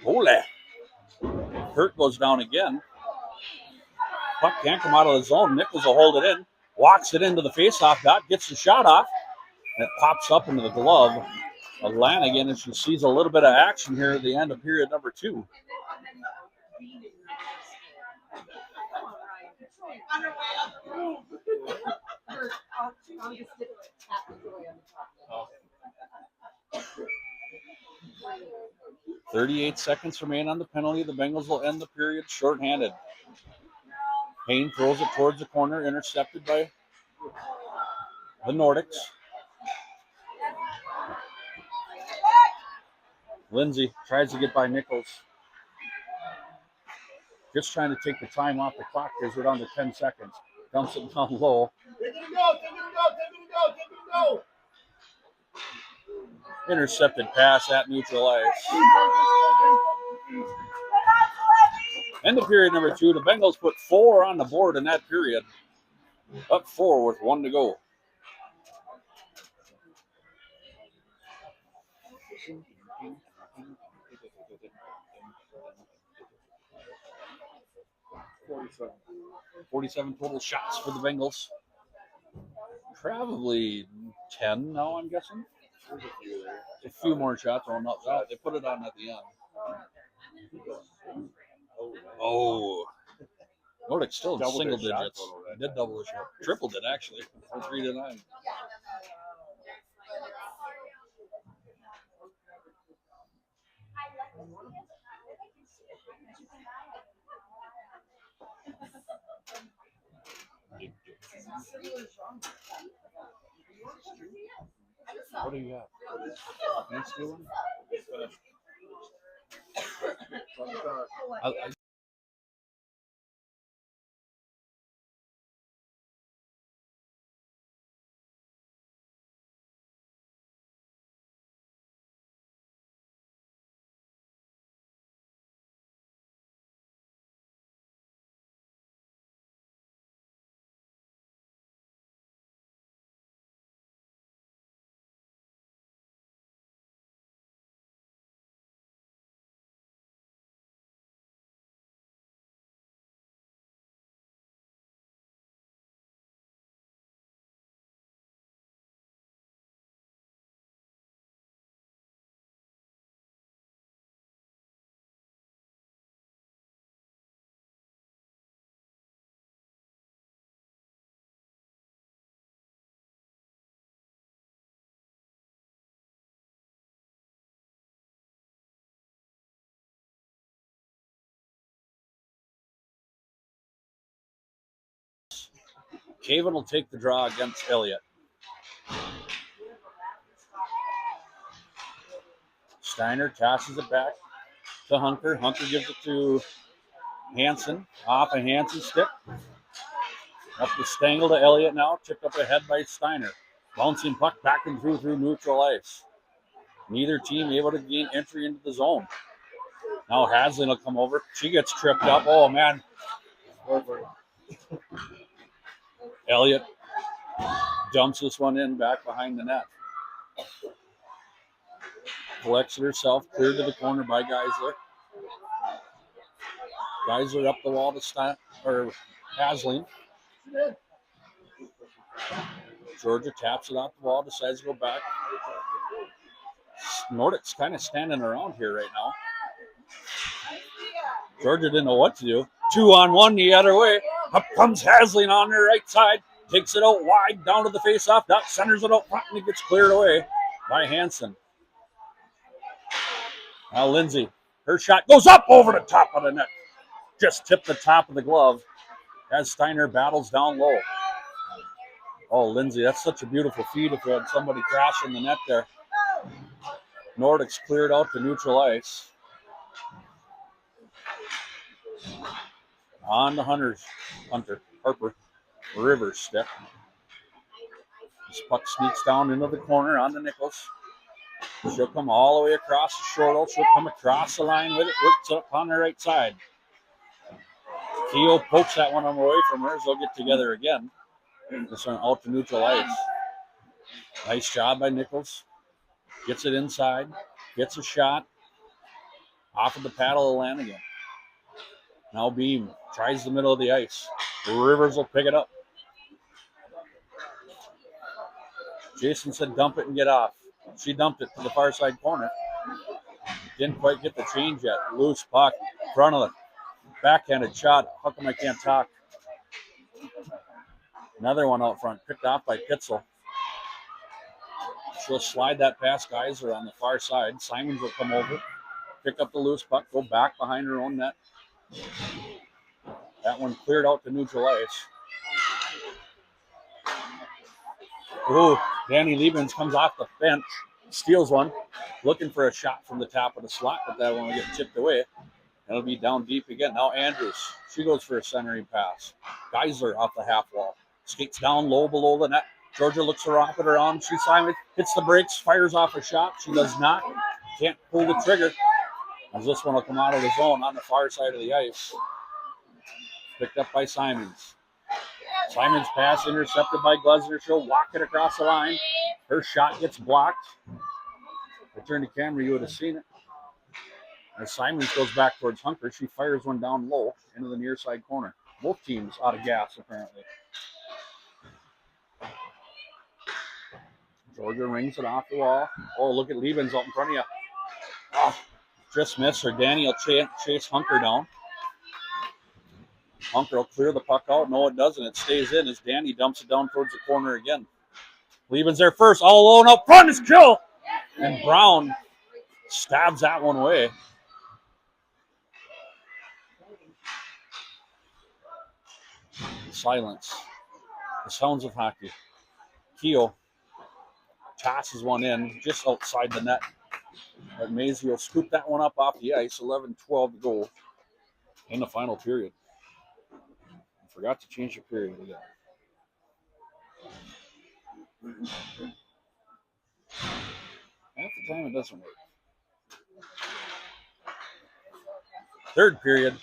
Holy. Hurt goes down again. Puck can't come out of the zone. Nichols will hold it in. Walks it into the faceoff dot. Gets the shot off. And it pops up into the glove of Lanigan, and she sees a little bit of action here at the end of period number 2. Oh. 38 seconds remain on the penalty. The Bengals will end the period shorthanded. Payne throws it towards the corner, intercepted by the Nordics. Lindsay tries to get by Nichols. Just trying to take the time off the clock because we're down to 10 seconds. Dumps it down low. Intercepted pass at neutral ice. End of period number 2. The Bengals put 4 on the board in that period. Up 4 with 1 to go. $47 total shots for the Bengals. Probably 10 now, I'm guessing. A few more shots on up. Oh, they put it on at the end. Oh. Nordic still in single digits. Did double the shot. Tripled it, actually. From 3 to 9. What do you got? Nice doing? I Caven will take the draw against Elliott. Steiner tosses it back to Hunker. Hunker gives it to Hansen. Off a Hansen stick. Up the Stengel to Elliott now. Tipped up ahead by Steiner. Bouncing puck back and through neutral ice. Neither team able to gain entry into the zone. Now Haslin will come over. She gets tripped up. Oh, man. Elliott dumps this one in back behind the net. Collects it herself. Cleared to the corner by Geisler. Geisler up the wall to Haslin. Georgia taps it off the wall. Decides to go back. Nordics kind of standing around here right now. Georgia didn't know what to do. 2-on-1 the other way. Up comes Haslin on her right side. Takes it out wide down to the face-off. Duck centers it out front and it gets cleared away by Hansen. Now Lindsay. Her shot goes up over the top of the net. Just tipped the top of the glove as Steiner battles down low. Oh, Lindsay, that's such a beautiful feed if you had somebody crash in the net there. Nordics cleared out to neutral ice. On the Harper, Rivers stick. This puck sneaks down into the corner on the Nichols. She'll come all the way across the short. She'll come across the line with it. Works up on the right side. Keogh pokes that one away from her. They'll get together again. This one out to neutral ice. Nice job by Nichols. Gets it inside. Gets a shot. Off of the paddle of Lanigan. Now Beam tries the middle of the ice. Rivers will pick it up. Jason said dump it and get off. She dumped it to the far side corner. Didn't quite get the change yet. Loose puck. Front of the backhanded shot. How come I can't talk? Another one out front. Picked off by Pitzel. She'll slide that past Geyser on the far side. Simons will come over. Pick up the loose puck. Go back behind her own net. That one cleared out to neutral ice. Ooh, Danny Liebens comes off the bench, steals one, looking for a shot from the top of the slot, but that one will get tipped away. It'll be down deep again. Now Andrews, she goes for a centering pass. Geisler off the half wall, skates down low below the net. Georgia looks her off at her arm. She finally hits the brakes, fires off a shot. She does not, can't pull the trigger. As this one will come out of the zone on the far side of the ice. Picked up by Simons. Simons' pass intercepted by Glesner. She'll walk it across the line. Her shot gets blocked. I turned the camera, you would have seen it. As Simons goes back towards Hunker, she fires one down low into the near side corner. Both teams out of gas, apparently. Georgia rings it off the wall. Oh, look at Liebens out in front of you. Oh, just missed her. Danny will chase Hunker down. Hunker will clear the puck out. No, it doesn't. It stays in as Danny dumps it down towards the corner again. Liebens there first. All alone up front is kill. And Brown stabs that one away. Silence. The sounds of hockey. Keogh tosses one in just outside the net. But Maisie will scoop that one up off the ice. 11-12 to go in the final period. I forgot to change the period again. Half the time it doesn't work. Third period.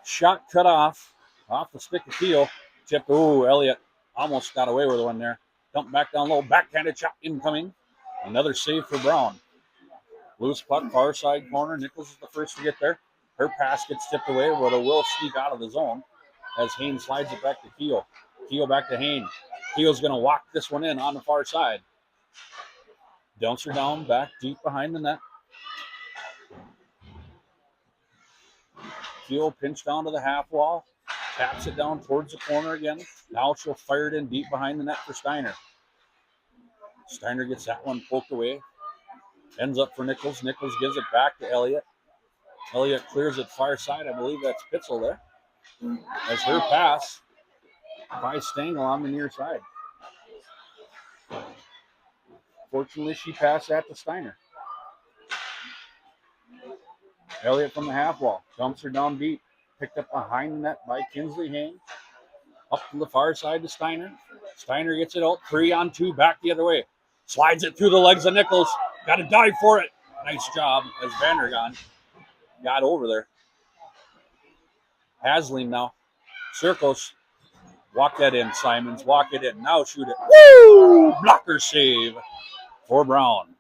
Shot cut off the stick of Keogh. Tipped. Ooh, Elliott almost got away with one there. Dumped back down low. Backhanded shot incoming. Another save for Brown. Loose puck, far side corner. Nichols is the first to get there. Her pass gets tipped away, but it will sneak out of the zone as Haynes slides it back to Keogh. Keogh back to Haynes. Keogh's going to walk this one in on the far side. Dumps her down, back deep behind the net. Keogh pinched down to the half wall. Taps it down towards the corner again. Now she'll fire it in deep behind the net for Steiner. Steiner gets that one poked away. Ends up for Nichols. Nichols gives it back to Elliott. Elliott clears it far side. I believe that's Pitzel there. As her pass by Stengel on the near side. Fortunately, she passed that to Steiner. Elliott from the half wall. Dumps her down deep. Picked up behind the net by Kinsley Hain. Up to the far side to Steiner. Steiner gets it out. 3-on-2. Back the other way. Slides it through the legs of Nichols. Got to dive for it. Nice job as Vandergaan got over there. Hasling now. Circles. Walk that in, Simons. Walk it in. Now shoot it. Woo! Blocker save for Brown.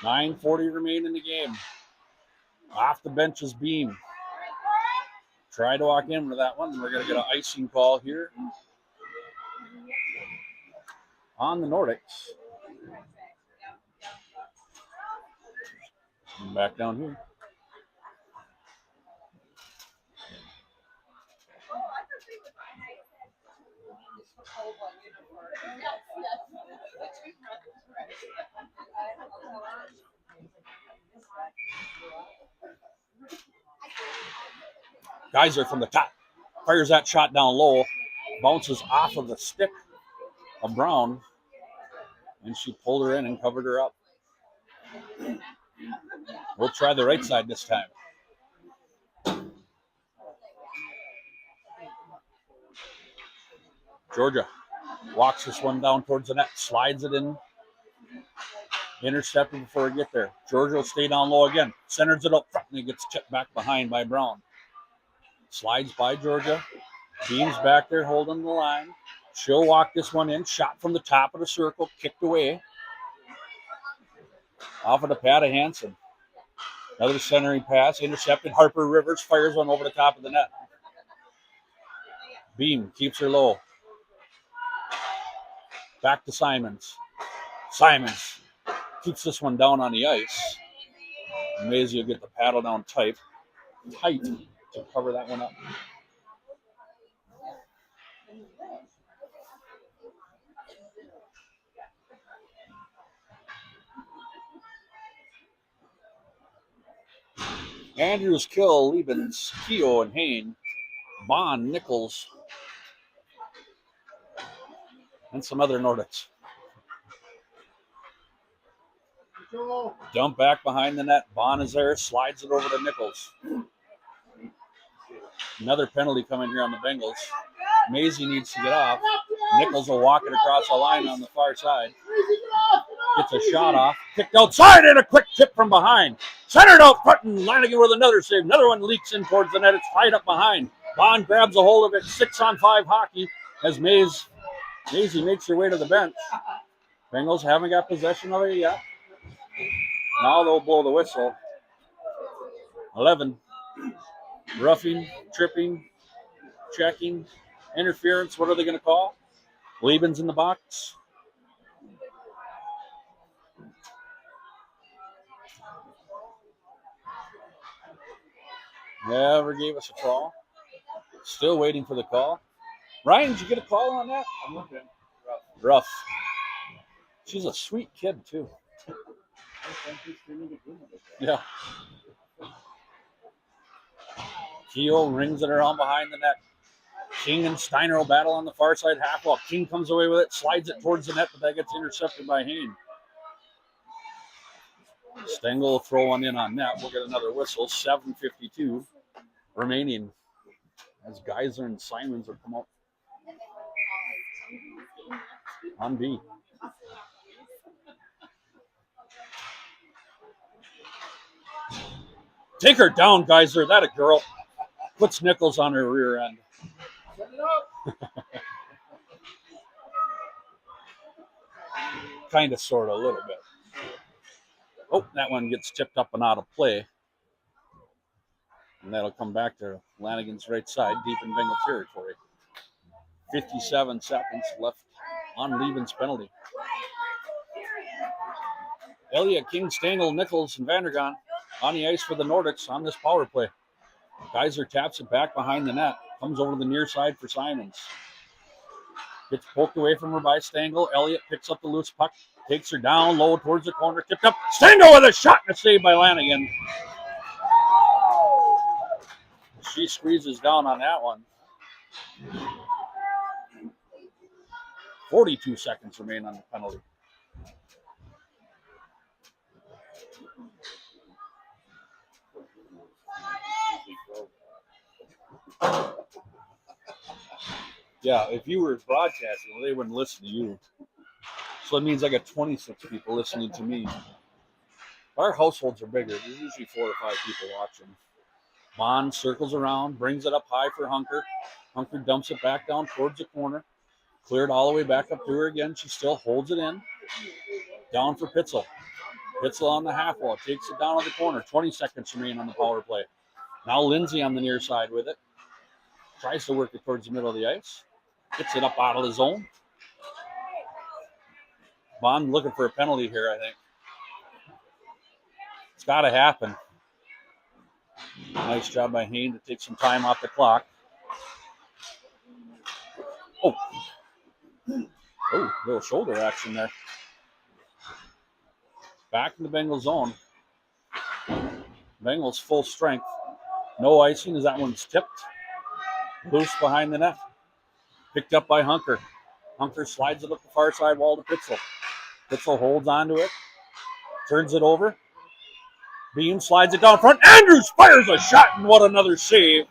9:40 remain in the game. Off the bench is Beam. Try to walk in with that one. We're going to get an icing call here on the Nordics. And back down here. Geyser from the top. Fires that shot down low. Bounces off of the stick of Brown. And she pulled her in and covered her up. We'll try the right side this time. Georgia walks this one down towards the net. Slides it in. Intercepted before we get there. Georgia will stay down low again. Centers it up front and it gets chipped back behind by Brown. Slides by Georgia. Beam's back there holding the line. She'll walk this one in. Shot from the top of the circle. Kicked away. Off of the pad of Hansen. Another centering pass. Intercepted. Harper Rivers fires one over the top of the net. Beam keeps her low. Back to Simons. Simons keeps this one down on the ice. Maisie will get the paddle down tight to cover that one up. Andrews, Kill, Liebens, Keogh, and Hain, Bond, Nichols, and some other Nordics. Dump back behind the net. Bond is there, slides it over to Nichols. Another penalty coming here on the Bengals. Maisie needs to get off. Nichols will walk it across the line on the far side. Gets a shot off. Kicked outside and a quick tip from behind. Centered out front and Lanigan with another save. Another one leaks in towards the net. It's tied up behind. Bond grabs a hold of it. 6-on-5 hockey as Maisie makes her way to the bench. Bengals haven't got possession of it yet. Now they'll blow the whistle. 11. Roughing, tripping, checking, interference. What are they going to call? Liebens in the box. Never gave us a call. Still waiting for the call. Ryan, did you get a call on that? I'm looking. Rough. She's a sweet kid, too. Yeah. Keogh rings it around behind the net. King and Steiner will battle on the far side half wall. King comes away with it, slides it towards the net, but that gets intercepted by Hain. Stengel will throw one in on net. We'll get another whistle. 7:52 remaining as Geyser and Simons will come up on B. Take her down, Geyser. That a girl. Puts Nichols on her rear end. Kind of, sort of, a little bit. Oh, that one gets tipped up and out of play. And that'll come back to Lanigan's right side, deep in Bengal territory. 57 seconds left on Lieben's penalty. Elliott, King, Stengel, Nichols, and Vandergaan on the ice for the Nordics on this power play. Geyser taps it back behind the net. Comes over to the near side for Simons. Gets poked away from her by Stengel. Elliott picks up the loose puck. Takes her down low towards the corner. Tipped up. Stengel with a shot and a save by Lanigan. She squeezes down on that one. 42 seconds remain on the penalty. Yeah, if you were broadcasting, well, they wouldn't listen to you. So it means I got 26 people listening to me. Our households are bigger. There's usually 4 or 5 people watching. Bond circles around, brings it up high for Hunker. Hunker dumps it back down towards the corner. Cleared all the way back up to her again. She still holds it in. Down for Pitzel. Pitzel on the half wall. Takes it down to the corner. 20 seconds remain on the power play. Now Lindsay on the near side with it. Tries to work it towards the middle of the ice. Gets it up out of the zone. Bond looking for a penalty here, I think. It's got to happen. Nice job by Hayne to take some time off the clock. Oh, little shoulder action there. Back in the Bengals zone. Bengals full strength. No icing as that one's tipped. Loose behind the net. Picked up by Hunker. Hunker slides it up the far side wall to Pitzel. Pitzel holds onto it. Turns it over. Beam slides it down front. Andrews fires a shot, and what another save.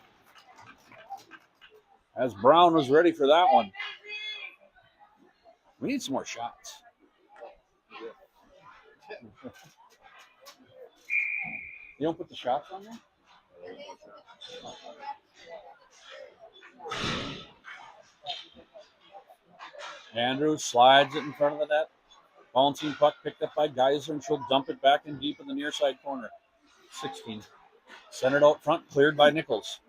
As Brown was ready for that one. We need some more shots. You don't put the shots on there? Andrews slides it in front of the net. Bouncing puck picked up by Geyser, and she'll dump it back in deep in the near side corner. 16. Centered out front, cleared by Nichols.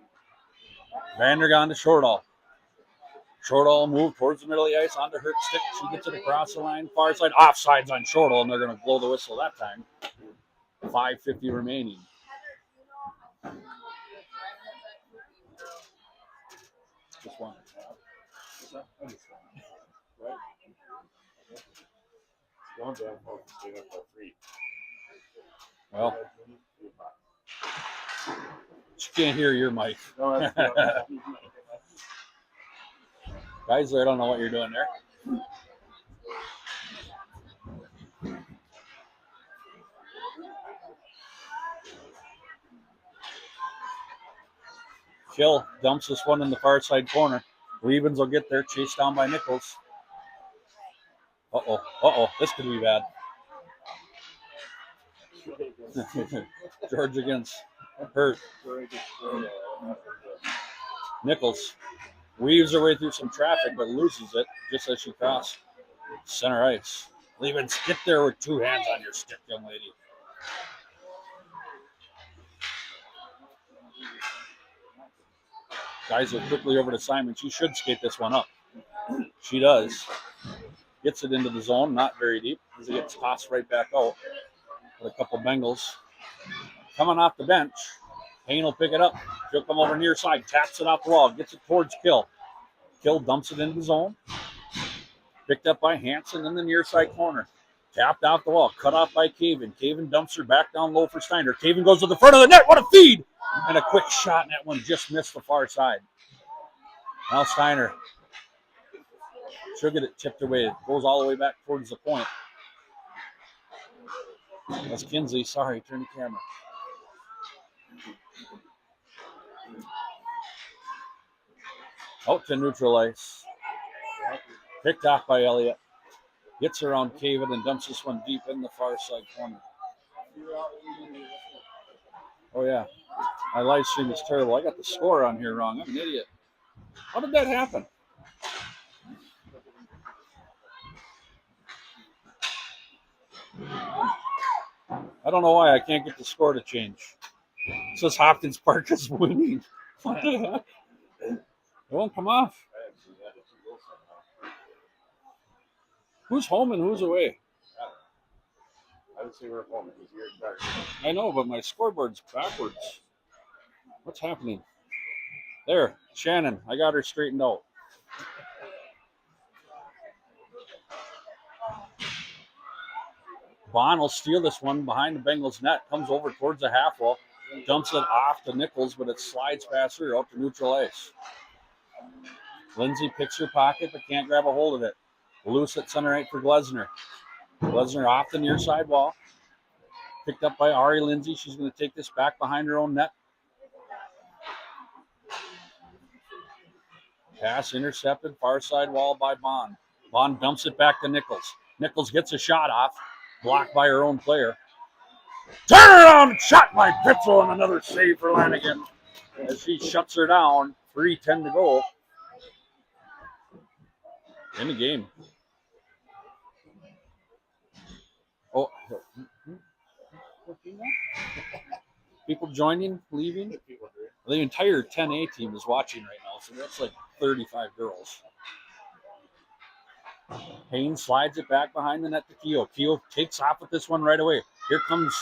Vandergaan to Shortall. Shortall moved towards the middle of the ice onto her stick. She gets it across the line, far side, offsides on Shortall, and they're going to blow the whistle that time. 5:50 remaining. Just one. Well, she can't hear your mic. Guys, I don't know what you're doing there. Kill dumps this one in the far side corner. Ravens will get there, chased down by Nichols. This could be bad. George against hurt. Nichols weaves her way through some traffic, but loses it just as she crosses center ice. Ravens, get there with 2 hands on your stick, young lady. Guys are quickly over to Simon. She should skate this one up. She does. Gets it into the zone, not very deep, as it gets tossed right back out. With a couple Bengals coming off the bench. Hayne will pick it up. She'll come over near side, taps it off the wall, gets it towards Kill. Kill dumps it into the zone. Picked up by Hansen in the near side corner. Tapped off the wall, cut off by Caven. Caven dumps her back down low for Steiner. Caven goes to the front of the net. What a feed! And a quick shot, and that one just missed the far side. Now Steiner. She'll get it tipped away. It goes all the way back towards the point. That's Kinsey. Sorry, turn the camera. Out to neutral ice. Picked off by Elliott. Gets around Caven and dumps this one deep in the far side corner. Oh, yeah. My live stream is terrible. I got the score on here wrong. I'm an idiot. How did that happen? I don't know why I can't get the score to change. It says Hopkins Park is winning. What the heck? It won't come off. Who's home and who's away? I would say we're home because you're dark. I know, but my scoreboard's backwards. What's happening? There, Shannon. I got her straightened out. Bond will steal this one behind the Bengals net. Comes over towards the half wall. dumps it off to Nichols, but it slides past her out to neutral ice. Lindsay picks her pocket, but can't grab a hold of it. Loose at center right for Glesner. Glesner off the near side wall. Picked up by Ari Lindsay. She's going to take this back behind her own net. Pass intercepted, far side wall by Bond. Bond dumps it back to Nichols. Nichols gets a shot off, blocked by her own player. Turn around, shot by Pitzel, and another save for Lanigan as she shuts her down. 3:10 to go in the game. Oh, people joining, leaving. The entire 10A team is watching right now, so that's like 35 girls. Haynes slides it back behind the net to Keogh. Keogh takes off with this one right away. Here comes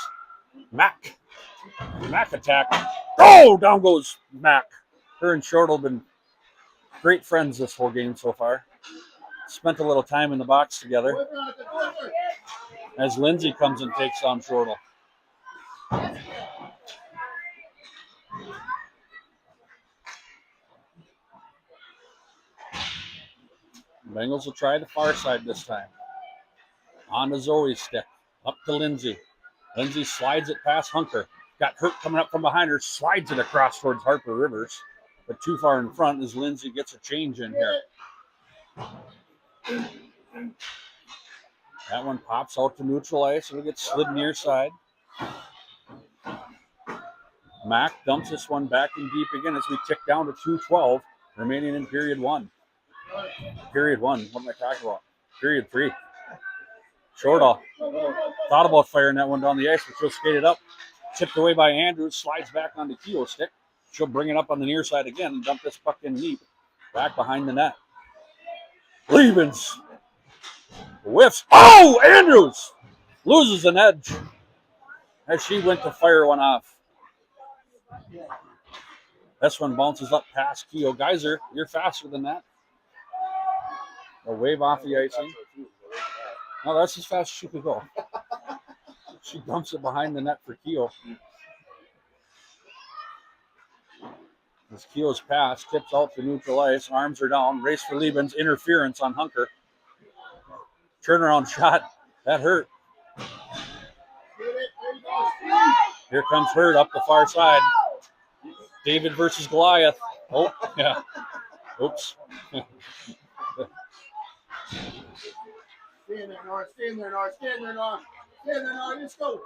Mac. Mac attack. Oh, down goes Mac. Her and Shortle have been great friends this whole game so far. Spent a little time in the box together. As Lindsay comes and takes on Shortle. Bengals will try the far side this time. On to Zoe's stick. Up to Lindsay. Lindsay slides it past Hunker. Got hurt coming up from behind her. Slides it across towards Harper Rivers. But too far in front as Lindsay gets a change in here. That one pops out to neutral ice. It'll get slid near side. Mac dumps this one back in deep again as we tick down to 2:12 remaining in period one. Period one. What am I talking about? Period three. Shortall thought about firing that one down the ice, but she'll skate it up. Tipped away by Andrews. Slides back onto Keogh's stick. She'll bring it up on the near side again and dump this puck in deep. Back behind the net. Liebens. Whiffs. Oh, Andrews loses an edge as she went to fire one off. This one bounces up past Keogh. Geyser, you're faster than that. A wave off the icing. No, that's as fast as she could go. She dumps it behind the net for Keogh. As Keogh's pass tips out to neutral ice, arms are down, race for Liebens, interference on Hunker. Turnaround shot, that hurt. Here comes Hurt up the far side. David versus Goliath. Oh, yeah. Oops. Stay in there, North. Stay in there, North. Stay in there, North. Stay in there, North. Let's go.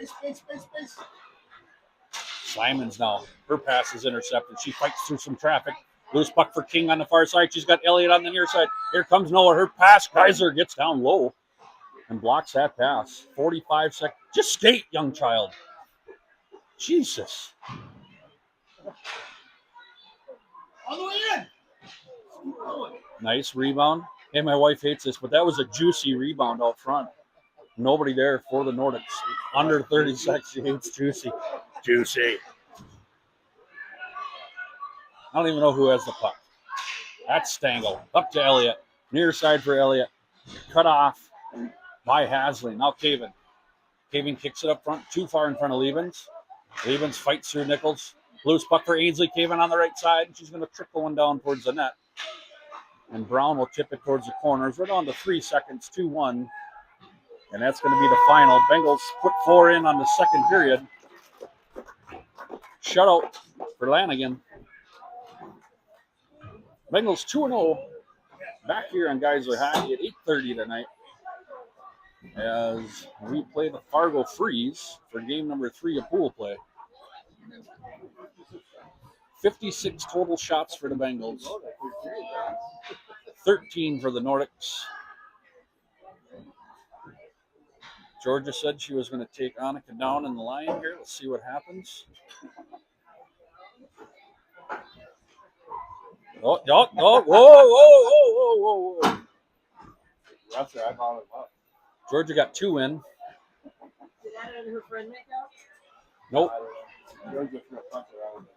Space. Simons now. Her pass is intercepted. She fights through some traffic. Loose puck for King on the far side. She's got Elliott on the near side. Here comes Noah. Her pass. Geyser gets down low and blocks that pass. 45 seconds. Just skate, young child. Jesus. On the way in. Nice rebound. Hey, my wife hates this, but that was a juicy rebound out front. Nobody there for the Nordics. Under 30 seconds, she hates juicy. Juicy. I don't even know who has the puck. That's Stangl. Up to Elliott. Near side for Elliott. Cut off by Hasley. Now Caven. Caven kicks it up front. Too far in front of Liebens. Liebens fights through Nichols. Loose puck for Ainsley. Caven on the right side. She's going to trickle one down towards the net. And Brown will tip it towards the corners. We're down to 3 seconds, 2-1. And that's going to be the final. Bengals put 4 in on the second period. Shutout for Lanigan. Bengals 2-0. Back here on Geyser Hockey at 8:30 tonight. As we play the Fargo Freeze for game number 3 of pool play. 56 total shots for the Bengals. 13 for the Nordics. Georgia said she was going to take Annika down in the line here. Let's see what happens. Oh, whoa. That's right. I call it up. Georgia got 2 in. Did that and her friend make out? Nope. You're just gonna punch around.